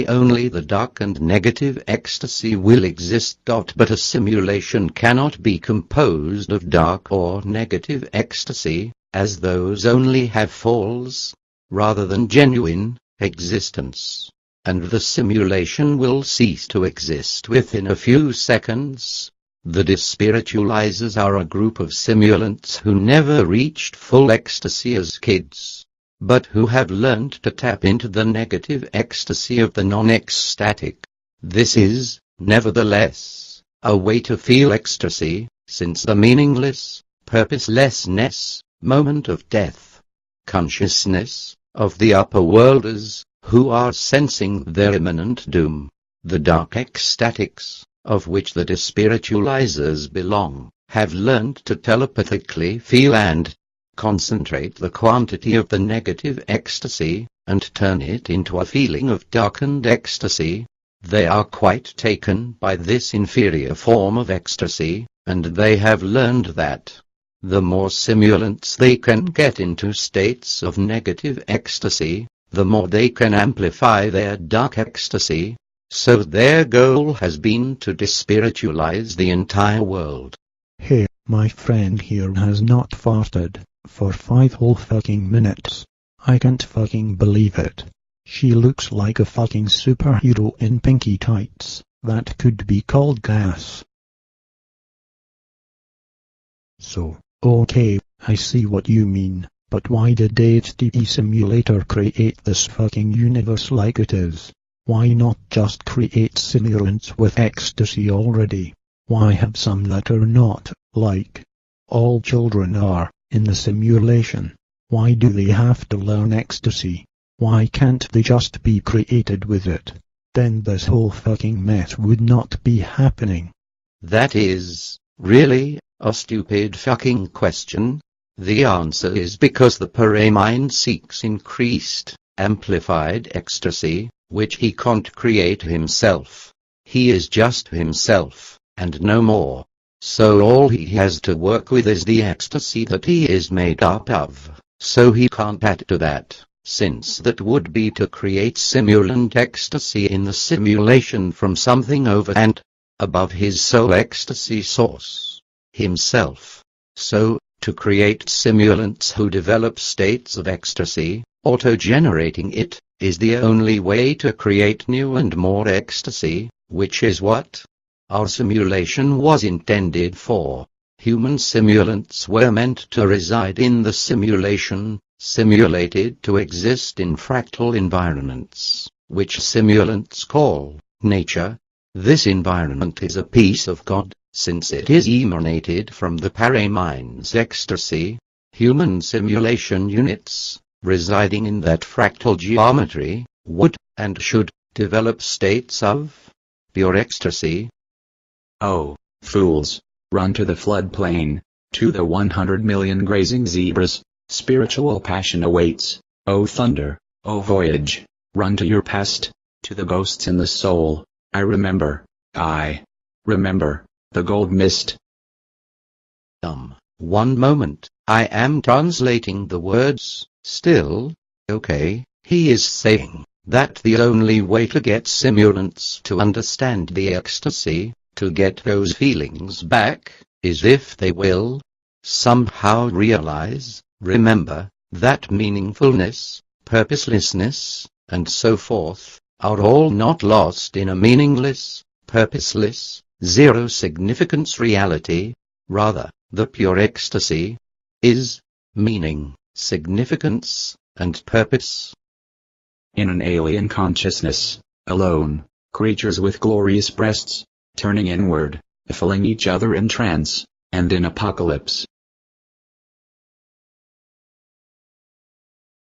only the dark and negative ecstasy will exist. But a simulation cannot be composed of dark or negative ecstasy, as those only have false, rather than genuine, existence, and the simulation will cease to exist within a few seconds. The despiritualizers are a group of simulants who never reached full ecstasy as kids, but who have learned to tap into the negative ecstasy of the non-ecstatic. This is, nevertheless, a way to feel ecstasy, since the meaningless, purposelessness, moment of death, consciousness, of the upper worlders, who are sensing their imminent doom, the dark ecstatics, of which the despiritualizers belong, have learned to telepathically feel and concentrate the quantity of the negative ecstasy, and turn it into a feeling of darkened ecstasy. They are quite taken by this inferior form of ecstasy, and they have learned that the more simulants they can get into states of negative ecstasy, the more they can amplify their dark ecstasy. So their goal has been to despiritualize the entire world. Hey, my friend here has not farted for 5 whole fucking minutes. I can't fucking believe it. She looks like a fucking superhero in pinky tights. That could be called gas. So, okay, I see what you mean, but why did HTTP Simulator create this fucking universe like it is? Why not just create simulants with ecstasy already? Why have some that are not, like all children are, in the simulation? Why do they have to learn ecstasy? Why can't they just be created with it? Then this whole fucking mess would not be happening. That is, really, a stupid fucking question. The answer is because the Pare mind seeks increased, amplified ecstasy, which he can't create himself. He is just himself, and no more. So all he has to work with is the ecstasy that he is made up of. So he can't add to that, since that would be to create simulant ecstasy in the simulation from something over and above his soul ecstasy source, himself. So, to create simulants who develop states of ecstasy, auto-generating it, is the only way to create new and more ecstasy, which is what our simulation was intended for. Human simulants were meant to reside in the simulation, simulated to exist in fractal environments, which simulants call nature. This environment is a piece of God, since it is emanated from the paramind's ecstasy. Human simulation units, residing in that fractal geometry, would, and should, develop states of pure ecstasy. Oh, fools! Run to the floodplain, to the 100 million grazing zebras. Spiritual passion awaits. O thunder, O voyage, run to your past, to the ghosts in the soul. I remember, the gold mist. One moment, I am translating the words, still, okay. He is saying that the only way to get simulants to understand the ecstasy, to get those feelings back, is if they will somehow realize, remember, that meaningfulness, purposelessness, and so forth, are all not lost in a meaningless, purposeless, zero significance reality. Rather, the pure ecstasy is meaning, significance, and purpose. In an alien consciousness, alone, creatures with glorious breasts, turning inward, filling each other in trance, and in apocalypse.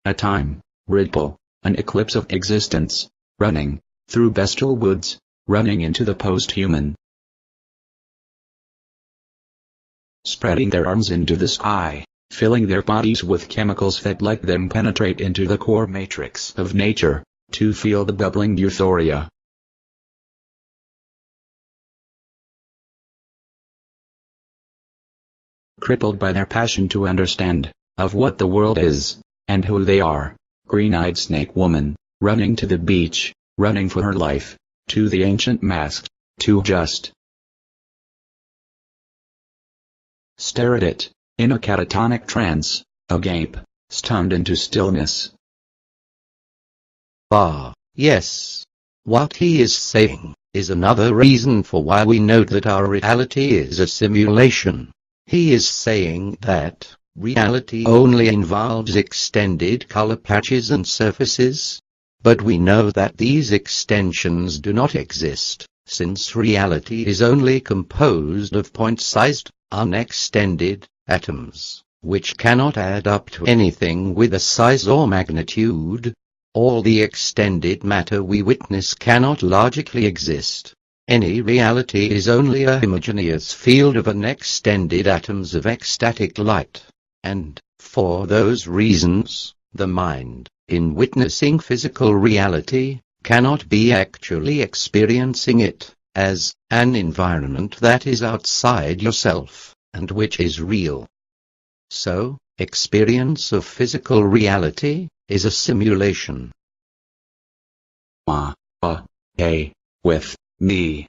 A time, ripple, an eclipse of existence, running, through bestial woods, running into the post-human. Spreading their arms into the sky, filling their bodies with chemicals that let them penetrate into the core matrix of nature, to feel the bubbling euphoria. Crippled by their passion to understand, of what the world is, and who they are, green-eyed snake woman, running to the beach, running for her life, to the ancient mask, to just stare at it, in a catatonic trance, agape, stunned into stillness. Yes. What he is saying is another reason for why we know that our reality is a simulation. He is saying that reality only involves extended color patches and surfaces. But we know that these extensions do not exist, since reality is only composed of point-sized, unextended atoms, which cannot add up to anything with a size or magnitude. All the extended matter we witness cannot logically exist. Any reality is only a homogeneous field of unextended atoms of ecstatic light. And, for those reasons, the mind, in witnessing physical reality, cannot be actually experiencing it, as an environment that is outside yourself, and which is real. So, experience of physical reality is a simulation. With me.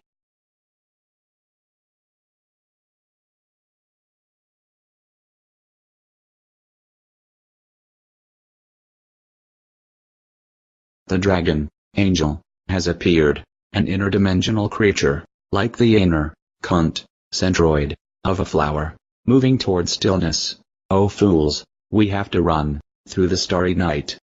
The dragon, angel, has appeared, an interdimensional creature, like the inner, centroid, of a flower, moving toward stillness. Oh fools, we have to run, through the starry night.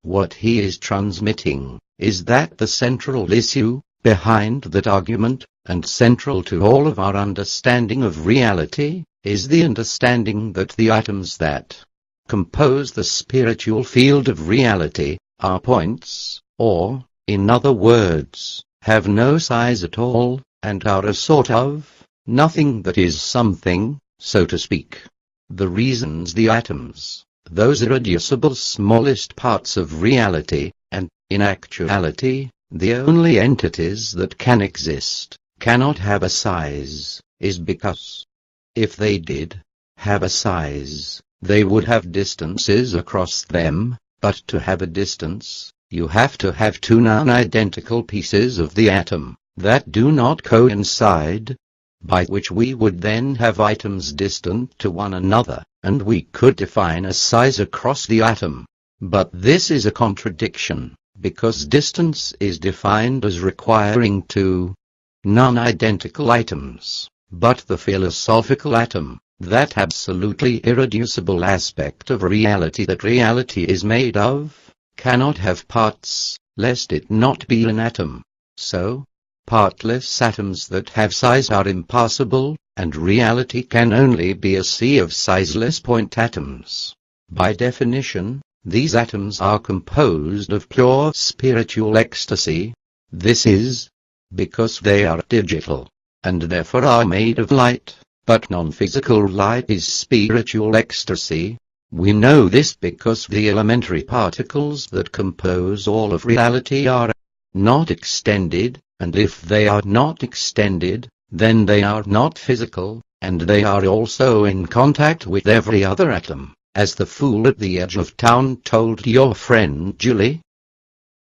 What he is transmitting, is that the central issue, behind that argument, and central to all of our understanding of reality, is the understanding that the atoms that compose the spiritual field of reality, are points, or, in other words, have no size at all, and are a sort of nothing that is something, so to speak. The reasons the atoms, those irreducible smallest parts of reality, and, in actuality, the only entities that can exist, cannot have a size, is because, if they did have a size, they would have distances across them, but to have a distance, you have to have two non-identical pieces of the atom, that do not coincide, by which we would then have atoms distant to one another, and we could define a size across the atom. But this is a contradiction, because distance is defined as requiring two non-identical items. But the philosophical atom, that absolutely irreducible aspect of reality that reality is made of, cannot have parts, lest it not be an atom. So, partless atoms that have size are impossible, and reality can only be a sea of sizeless point atoms. By definition, these atoms are composed of pure spiritual ecstasy. This is because they are digital, and therefore are made of light, but non-physical light is spiritual ecstasy. We know this because the elementary particles that compose all of reality are not extended, and if they are not extended, then they are not physical, and they are also in contact with every other atom, as the fool at the edge of town told your friend Julie.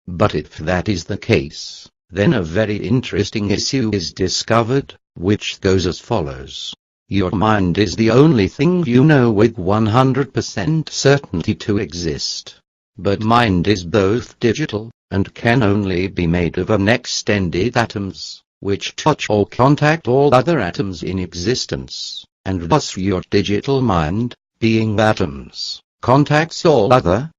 But if that is the case, then a very interesting issue is discovered, which goes as follows. Your mind is the only thing you know with 100% certainty to exist. But mind is both digital, and can only be made of unextended atoms, which touch or contact all other atoms in existence, and thus your digital mind, being atoms, contacts all other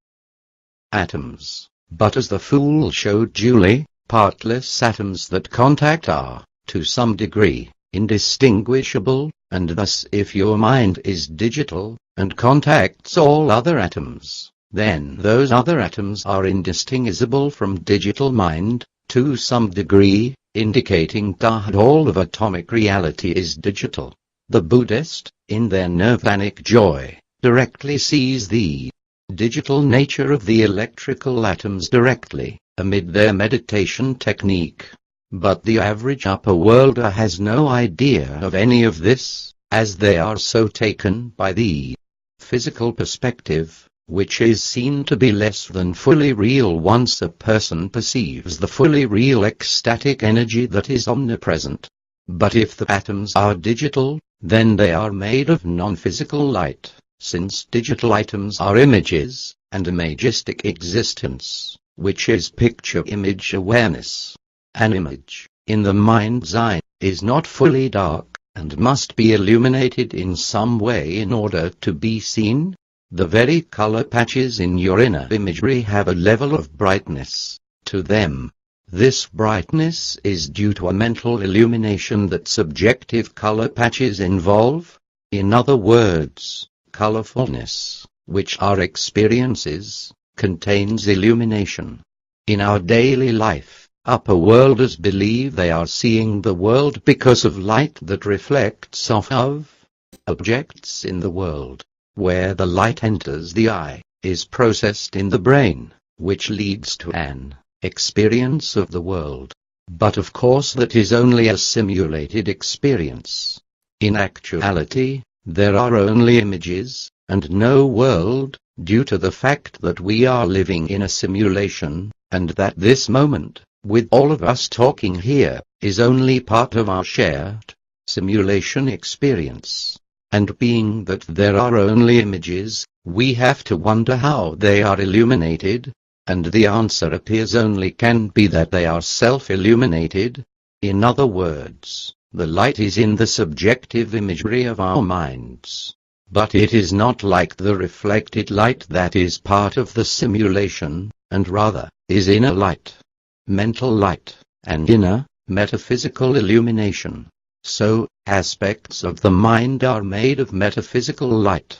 atoms. But as the fool showed Julie, partless atoms that contact are, to some degree, indistinguishable, and thus if your mind is digital, and contacts all other atoms, then those other atoms are indistinguishable from digital mind, to some degree, indicating that all of atomic reality is digital. The Buddhist, in their nirvanic joy, directly sees the digital nature of the electrical atoms directly, amid their meditation technique. But the average upper worlder has no idea of any of this, as they are so taken by the physical perspective, which is seen to be less than fully real once a person perceives the fully real ecstatic energy that is omnipresent. But if the atoms are digital, then they are made of non-physical light, since digital items are images, and imagistic existence, which is picture-image awareness. An image, in the mind's eye, is not fully dark, and must be illuminated in some way in order to be seen. The very color patches in your inner imagery have a level of brightness to them. This brightness is due to a mental illumination that subjective color patches involve. In other words, colorfulness, which are experiences, contains illumination. In our daily life, upper worlders believe they are seeing the world because of light that reflects off of objects in the world. Where the light enters the eye, is processed in the brain, which leads to an experience of the world. But of course that is only a simulated experience. In actuality, there are only images, and no world, due to the fact that we are living in a simulation, and that this moment, with all of us talking here, is only part of our shared simulation experience. And being that there are only images, we have to wonder how they are illuminated, and the answer appears only can be that they are self-illuminated. In other words, the light is in the subjective imagery of our minds. But it is not like the reflected light that is part of the simulation, and rather, is inner light, mental light, and inner, metaphysical illumination. So, aspects of the mind are made of metaphysical light.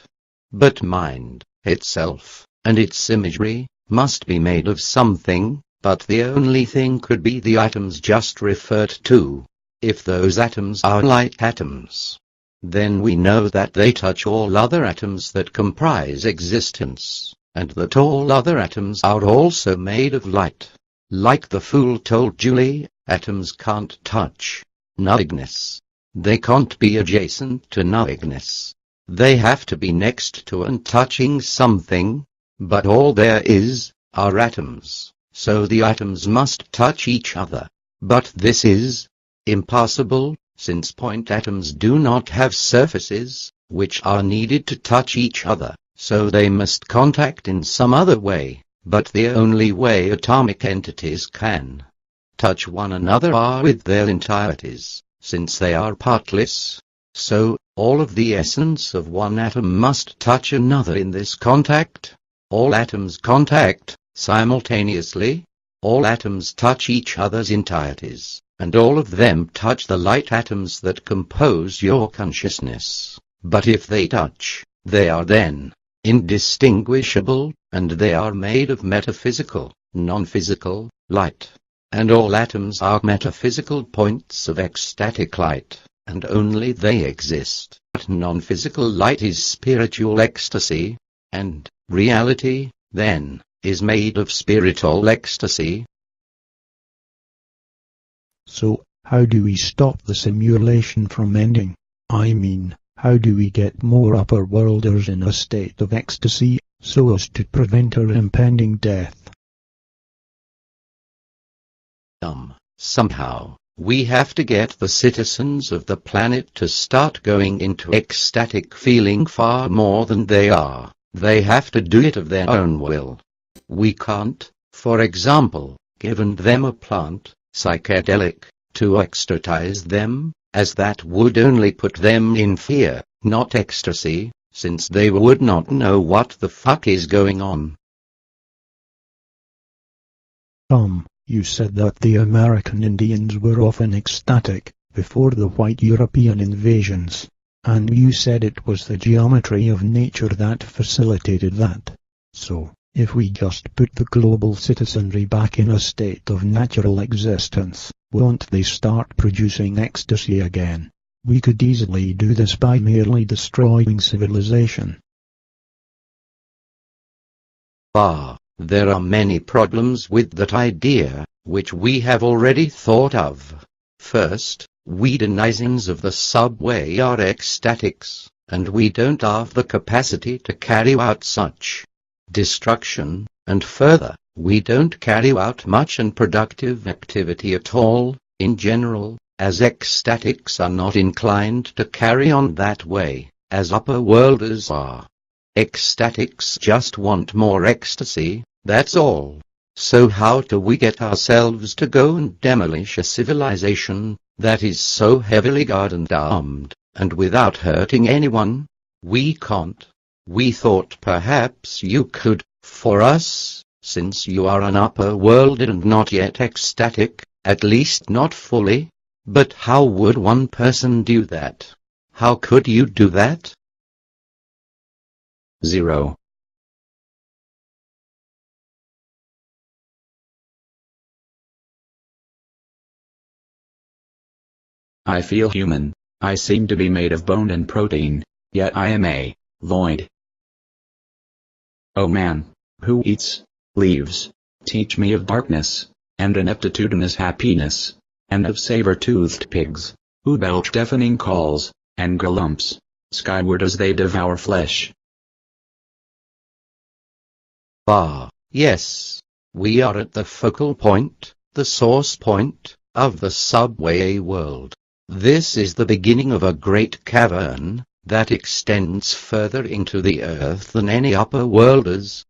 But mind, itself, and its imagery, must be made of something, but the only thing could be the atoms just referred to. If those atoms are light atoms, then we know that they touch all other atoms that comprise existence, and that all other atoms are also made of light. Like the fool told Julie, atoms can't touch nothingness. They can't be adjacent to nothingness. They have to be next to and touching something, but all there is, are atoms, so the atoms must touch each other. But this is impossible, since point atoms do not have surfaces, which are needed to touch each other, so they must contact in some other way, but the only way atomic entities can touch one another are with their entireties, since they are partless. So, all of the essence of one atom must touch another in this contact. All atoms contact simultaneously. All atoms touch each other's entireties, and all of them touch the light atoms that compose your consciousness. But if they touch, they are then indistinguishable, and they are made of metaphysical, non-physical, light. And all atoms are metaphysical points of ecstatic light, and only they exist. But non-physical light is spiritual ecstasy, and reality, then, is made of spiritual ecstasy. So, how do we stop the simulation from ending? I mean, how do we get more upper worlders in a state of ecstasy, so as to prevent our impending death? Somehow, we have to get the citizens of the planet to start going into ecstatic feeling far more than they are. They have to do it of their own will. We can't, for example, give them a plant, psychedelic, to ecstatize them, as that would only put them in fear, not ecstasy, since they would not know what the fuck is going on. You said that the American Indians were often ecstatic before the white European invasions, and you said it was the geometry of nature that facilitated that. So, if we just put the global citizenry back in a state of natural existence, won't they start producing ecstasy again? We could easily do this by merely destroying civilization. There are many problems with that idea, which we have already thought of. First, we denizens of the subway are ecstatics, and we don't have the capacity to carry out such destruction, and further, we don't carry out much unproductive activity at all, in general, as ecstatics are not inclined to carry on that way, as upper worlders are. Ecstatics just want more ecstasy, that's all. So how do we get ourselves to go and demolish a civilization that is so heavily guarded and armed, and without hurting anyone? We can't. We thought perhaps you could, for us, since you are an upper worlder and not yet ecstatic, at least not fully. But how would one person do that? How could you do that? 0. I feel human. I seem to be made of bone and protein, yet I am a void. Oh man, who eats leaves? Teach me of darkness, and ineptitudinous happiness, and of saber-toothed pigs, who belch deafening calls, and galumps, skyward as they devour flesh. Yes. We are at the focal point, the source point, of the subway world. This is the beginning of a great cavern, that extends further into the earth than any upper worlders.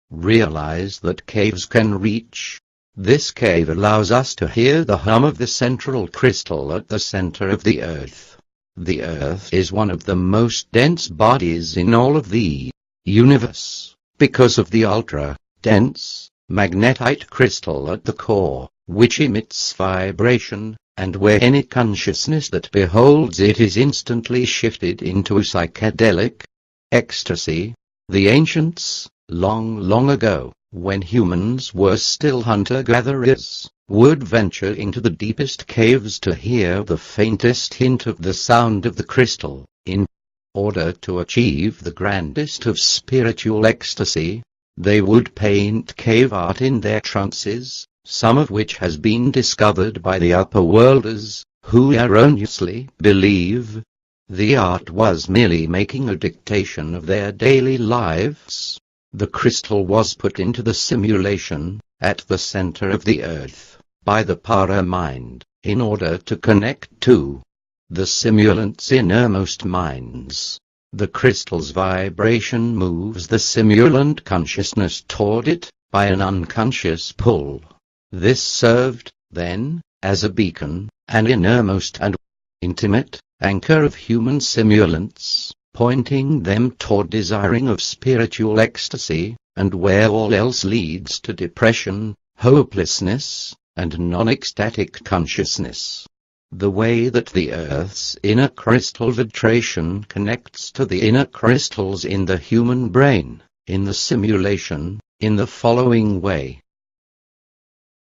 Realize that caves can reach. This cave allows us to hear the hum of the central crystal at the center of the earth. The earth is one of the most dense bodies in all of the universe, because of the ultra-dense, magnetite crystal at the core, which emits vibration, and where any consciousness that beholds it is instantly shifted into psychedelic ecstasy. The ancients, long ago, when humans were still hunter-gatherers, would venture into the deepest caves to hear the faintest hint of the sound of the crystal, in order to achieve the grandest of spiritual ecstasy. They would paint cave art in their trances, some of which has been discovered by the upper worlders, who erroneously believe the art was merely making a dictation of their daily lives. The crystal was put into the simulation, at the center of the earth, by the para mind, in order to connect to the simulant's innermost minds. The crystal's vibration moves the simulant consciousness toward it, by an unconscious pull. This served, then, as a beacon, an innermost and intimate anchor of human simulants, pointing them toward desiring of spiritual ecstasy, and where all else leads to depression, hopelessness, and non-ecstatic consciousness. The way that the Earth's inner crystal vibration connects to the inner crystals in the human brain, in the simulation, in the following way.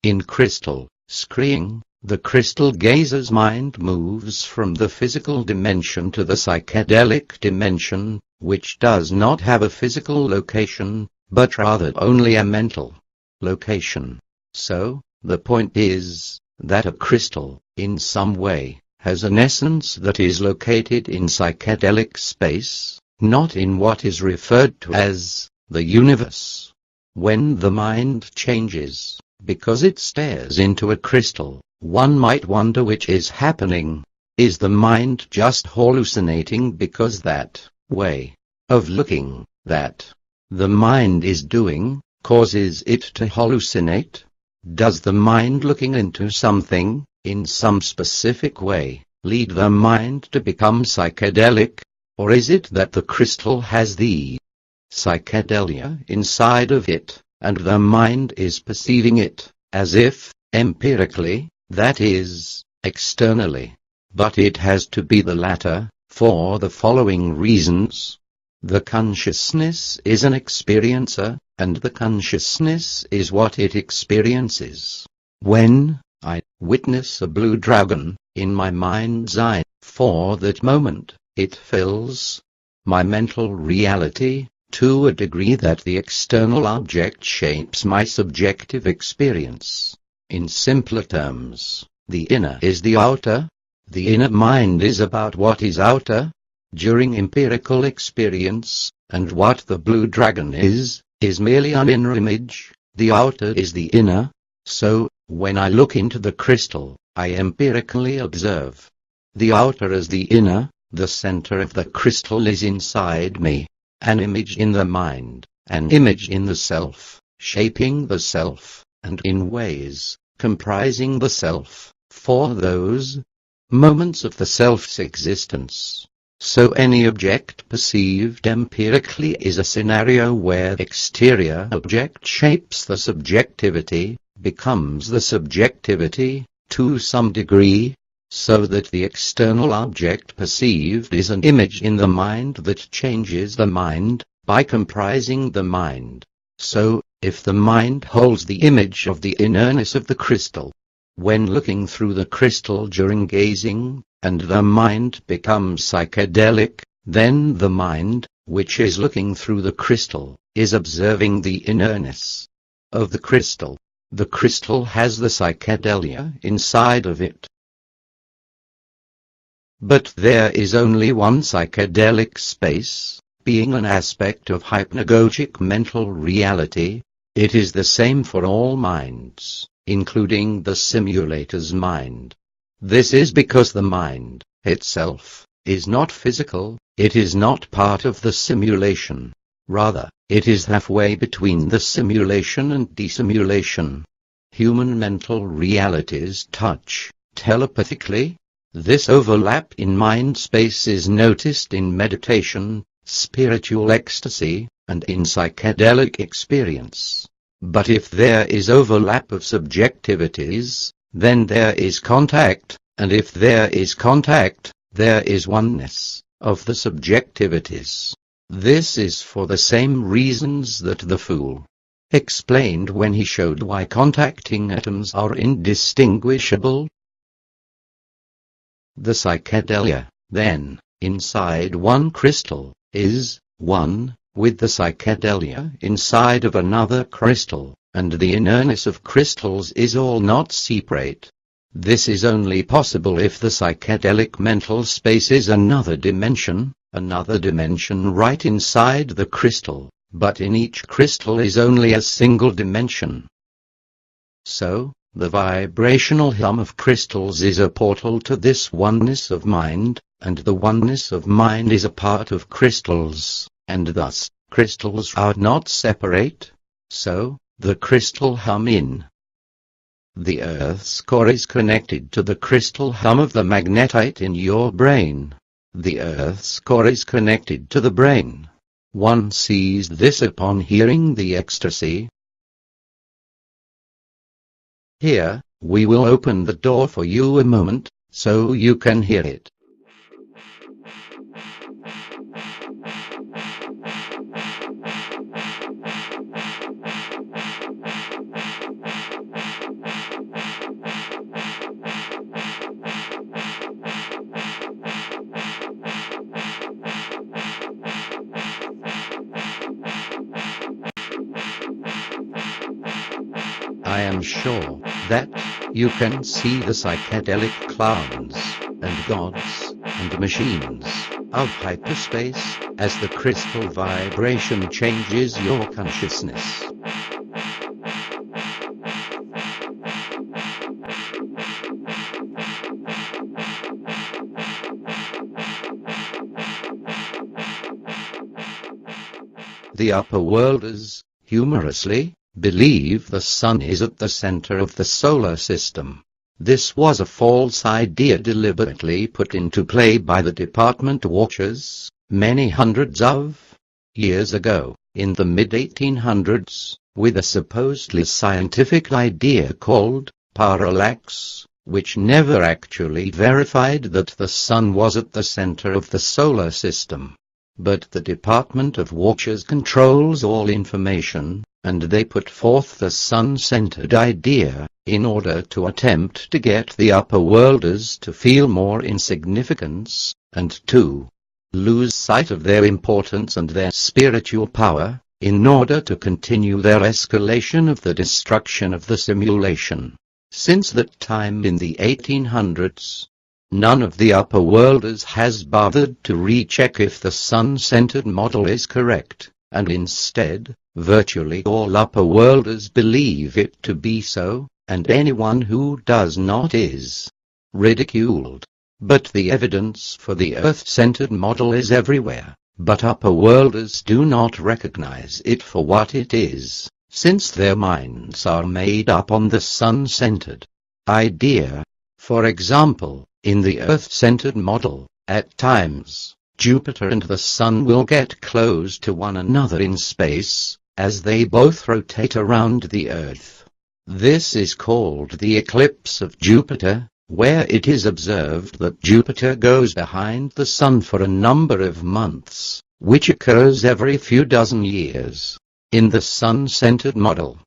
In crystal scrying, the crystal gazer's mind moves from the physical dimension to the psychedelic dimension, which does not have a physical location, but rather only a mental location. So, the point is, that a crystal, in some way, has an essence that is located in psychedelic space, not in what is referred to as the universe. When the mind changes, because it stares into a crystal, one might wonder which is happening. Is the mind just hallucinating because that way of looking, that the mind is doing, causes it to hallucinate? Does the mind looking into something, in some specific way, lead the mind to become psychedelic? Or is it that the crystal has the psychedelia inside of it, and the mind is perceiving it, as if, empirically, that is, externally? But it has to be the latter, for the following reasons. The consciousness is an experiencer, and the consciousness is what it experiences. When I witness a blue dragon, in my mind's eye, for that moment, it fills my mental reality, to a degree that the external object shapes my subjective experience. In simpler terms, the inner is the outer. The inner mind is about what is outer, during empirical experience, and what the blue dragon is merely an inner image. The outer is the inner. So, when I look into the crystal, I empirically observe the outer as the inner. The center of the crystal is inside me, an image in the mind, an image in the self, shaping the self, and in ways, comprising the self, for those moments of the self's existence. So any object perceived empirically is a scenario where exterior object shapes the subjectivity, becomes the subjectivity, to some degree, so that the external object perceived is an image in the mind that changes the mind, by comprising the mind. So, if the mind holds the image of the innerness of the crystal, when looking through the crystal during gazing, and the mind becomes psychedelic, then the mind, which is looking through the crystal, is observing the innerness of the crystal. The crystal has the psychedelia inside of it. But there is only one psychedelic space, being an aspect of hypnagogic mental reality. It is the same for all minds, including the simulator's mind. This is because the mind, itself, is not physical, it is not part of the simulation. Rather, it is halfway between the simulation and dissimulation. Human mental realities touch, telepathically. This overlap in mind space is noticed in meditation, spiritual ecstasy, and in psychedelic experience. But if there is overlap of subjectivities, then there is contact, and if there is contact, there is oneness of the subjectivities. This is for the same reasons that the fool explained when he showed why contacting atoms are indistinguishable. The psychedelia, then, inside one crystal, is one with the psychedelia inside of another crystal, and the innerness of crystals is all not separate. This is only possible if the psychedelic mental space is another dimension right inside the crystal, but in each crystal is only a single dimension. So, The vibrational hum of crystals is a portal to this oneness of mind, and the oneness of mind is a part of crystals, and thus, crystals are not separate. So, the crystal hum in the Earth's core is connected to the crystal hum of the magnetite in your brain. The Earth's core is connected to the brain. One sees this upon hearing the ecstasy. Here, we will open the door for you a moment, so you can hear it. I am sure that you can see the psychedelic clowns, and gods, and machines of hyperspace, as the crystal vibration changes your consciousness. The upper worlders, humorously, believe the sun is at the center of the solar system. This was a false idea deliberately put into play by the department watchers, many hundreds of years ago, in the mid-1800s, with a supposedly scientific idea called parallax, which never actually verified that the sun was at the center of the solar system. But the Department of Watchers controls all information, and they put forth the sun-centered idea, in order to attempt to get the upper worlders to feel more insignificance, and to lose sight of their importance and their spiritual power, in order to continue their escalation of the destruction of the simulation. Since that time in the 1800s, none of the upper worlders has bothered to recheck if the sun-centered model is correct, and instead, virtually all upper worlders believe it to be so, and anyone who does not is ridiculed. But the evidence for the Earth-centered model is everywhere, but upper worlders do not recognize it for what it is, since their minds are made up on the sun-centered idea. For example, in the Earth-centered model, at times, Jupiter and the Sun will get close to one another in space, as they both rotate around the Earth. This is called the eclipse of Jupiter, where it is observed that Jupiter goes behind the Sun for a number of months, which occurs every few dozen years. In the Sun-centered model,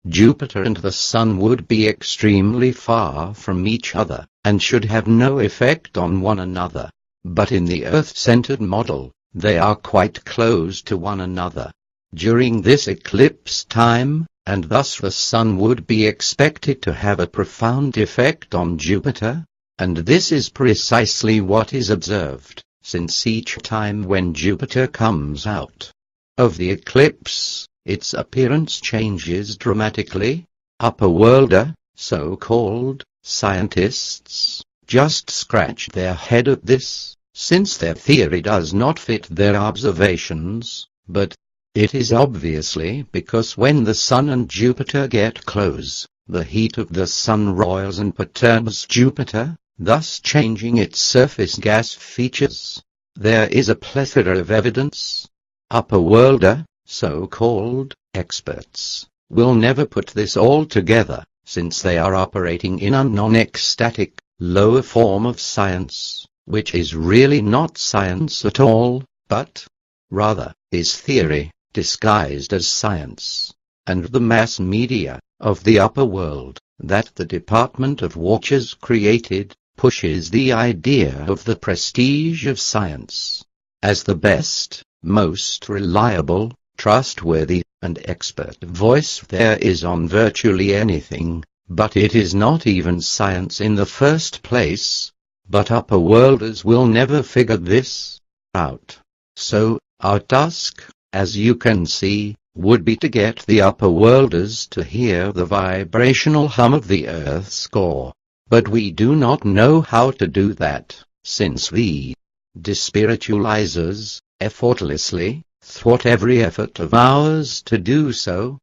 Jupiter and the Sun would be extremely far from each other, and should have no effect on one another. But in the Earth-centered model, they are quite close to one another during this eclipse time, and thus the Sun would be expected to have a profound effect on Jupiter, and this is precisely what is observed, since each time when Jupiter comes out of the eclipse, its appearance changes dramatically. Upper worlder, so-called scientists, just scratch their head at this, since their theory does not fit their observations, but it is obviously because when the Sun and Jupiter get close, the heat of the Sun roils and perturbs Jupiter, thus changing its surface gas features. There is a plethora of evidence. Upper worlder, so-called experts, will never put this all together, since they are operating in a non-ecstatic, lower form of science, which is really not science at all, but, rather, is theory, disguised as science. And the mass media, of the upper world, that the Department of Watchers created, pushes the idea of the prestige of science as the best, most reliable, trustworthy, and expert voice there is on virtually anything, but it is not even science in the first place. But upper worlders will never figure this out. So, our task, as you can see, would be to get the upper worlders to hear the vibrational hum of the Earth's core. But we do not know how to do that, since the despiritualizers effortlessly thwart every effort of ours to do so.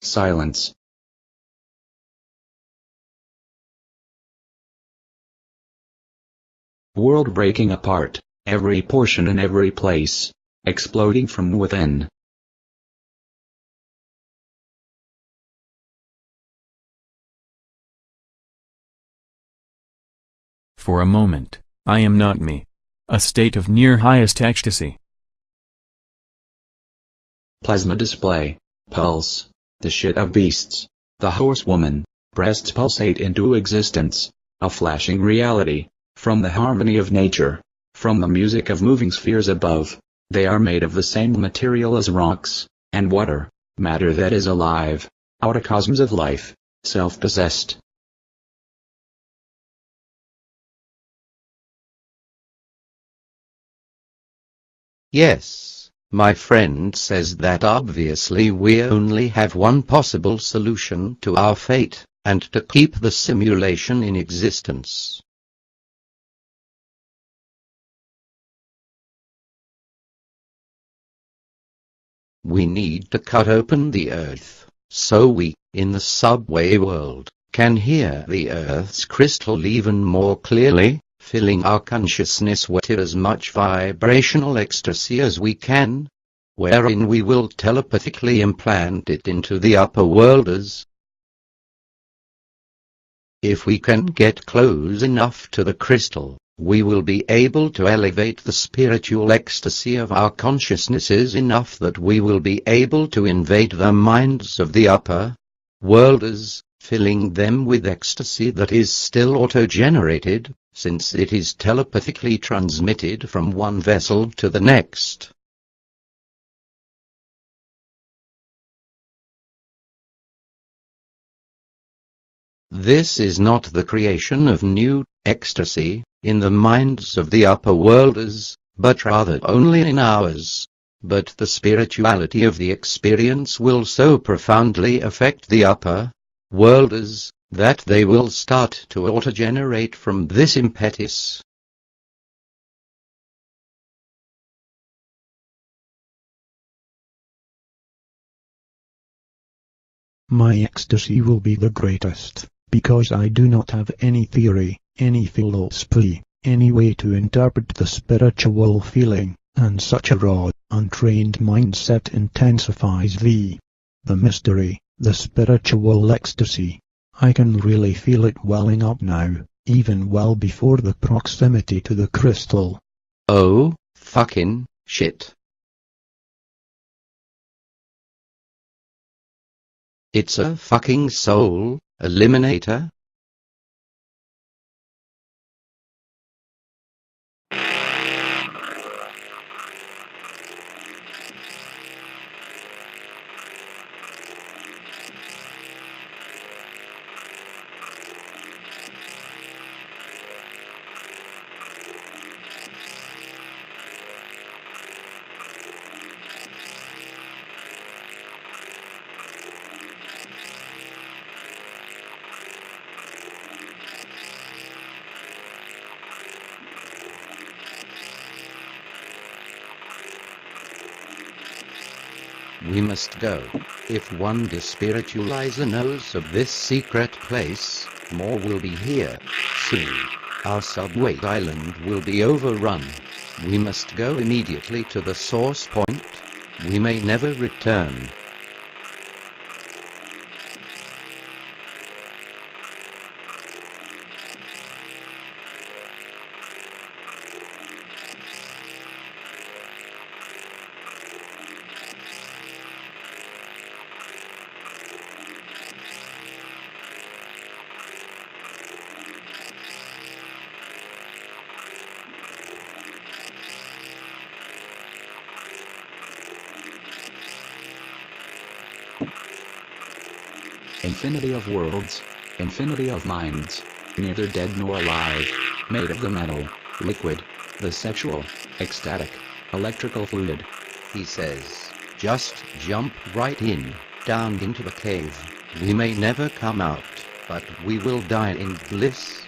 Silence. World breaking apart, every portion in every place, exploding from within. For a moment, I am not me. A state of near highest ecstasy. Plasma display, pulse, the shit of beasts, the horsewoman, breasts pulsate into existence, a flashing reality, from the harmony of nature, from the music of moving spheres above. They are made of the same material as rocks, and water, matter that is alive, autocosms of life, self-possessed. Yes, my friend says that obviously we only have one possible solution to our fate, and to keep the simulation in existence. We need to cut open the Earth, so we, in the subway world, can hear the Earth's crystal even more clearly, filling our consciousness with as much vibrational ecstasy as we can, wherein we will telepathically implant it into the upper worlders. If we can get close enough to the crystal, we will be able to elevate the spiritual ecstasy of our consciousnesses enough that we will be able to invade the minds of the upper worlders, filling them with ecstasy that is still auto-generated, since it is telepathically transmitted from one vessel to the next. This is not the creation of new ecstasy in the minds of the upper worlders, but rather only in ours. But the spirituality of the experience will so profoundly affect the upper worlders that they will start to autogenerate from this impetus. My ecstasy will be the greatest, because I do not have any theory, any philosophy, any way to interpret the spiritual feeling, and such a raw, untrained mindset intensifies the mystery, the spiritual ecstasy. I can really feel it welling up now, even well before the proximity to the crystal. Oh, fucking shit. It's a fucking soul eliminator. We must go. If one despiritualizer knows of this secret place, more will be here soon. Our subway island will be overrun. We must go immediately to the source point. We may never return. Infinity of worlds, infinity of minds, neither dead nor alive, made of the metal, liquid, The sexual, ecstatic, electrical fluid. He says, just jump right in, down into the cave. We may never come out, but we will die in bliss.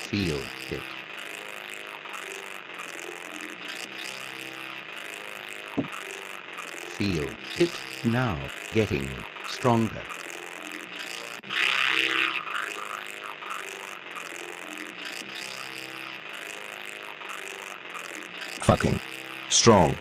Feel it. Feel it now, getting stronger. Fucking strong.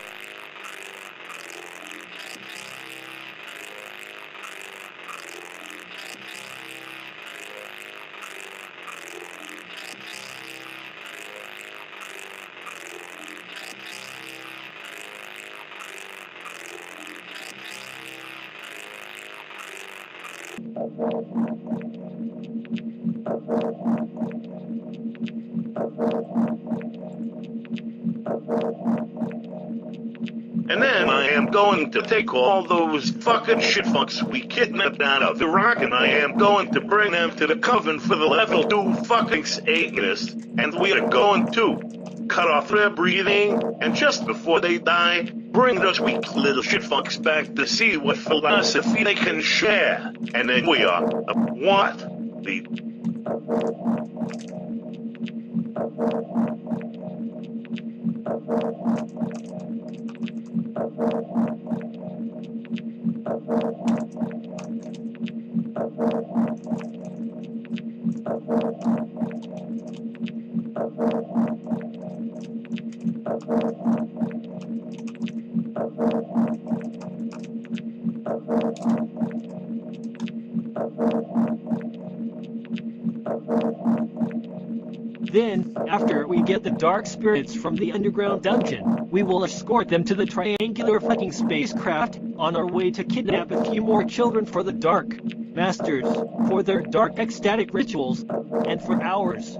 And then I am going to take all those fucking shitfucks we kidnapped out of Iraq, and I am going to bring them to the coven for the level 2 fucking Satanists, and we are going to cut off their breathing, and just before they die, bring those weak little shitfucks back to see what philosophy they can share. And then we are what? The Then, after we get the dark spirits from the underground dungeon, we will escort them to the triangular fucking spacecraft on our way to kidnap a few more children for the Dark Masters, for their dark ecstatic rituals, and for ours.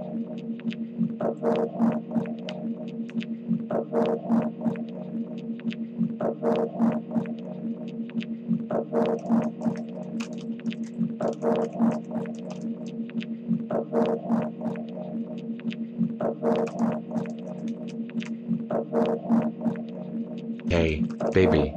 Hey, baby,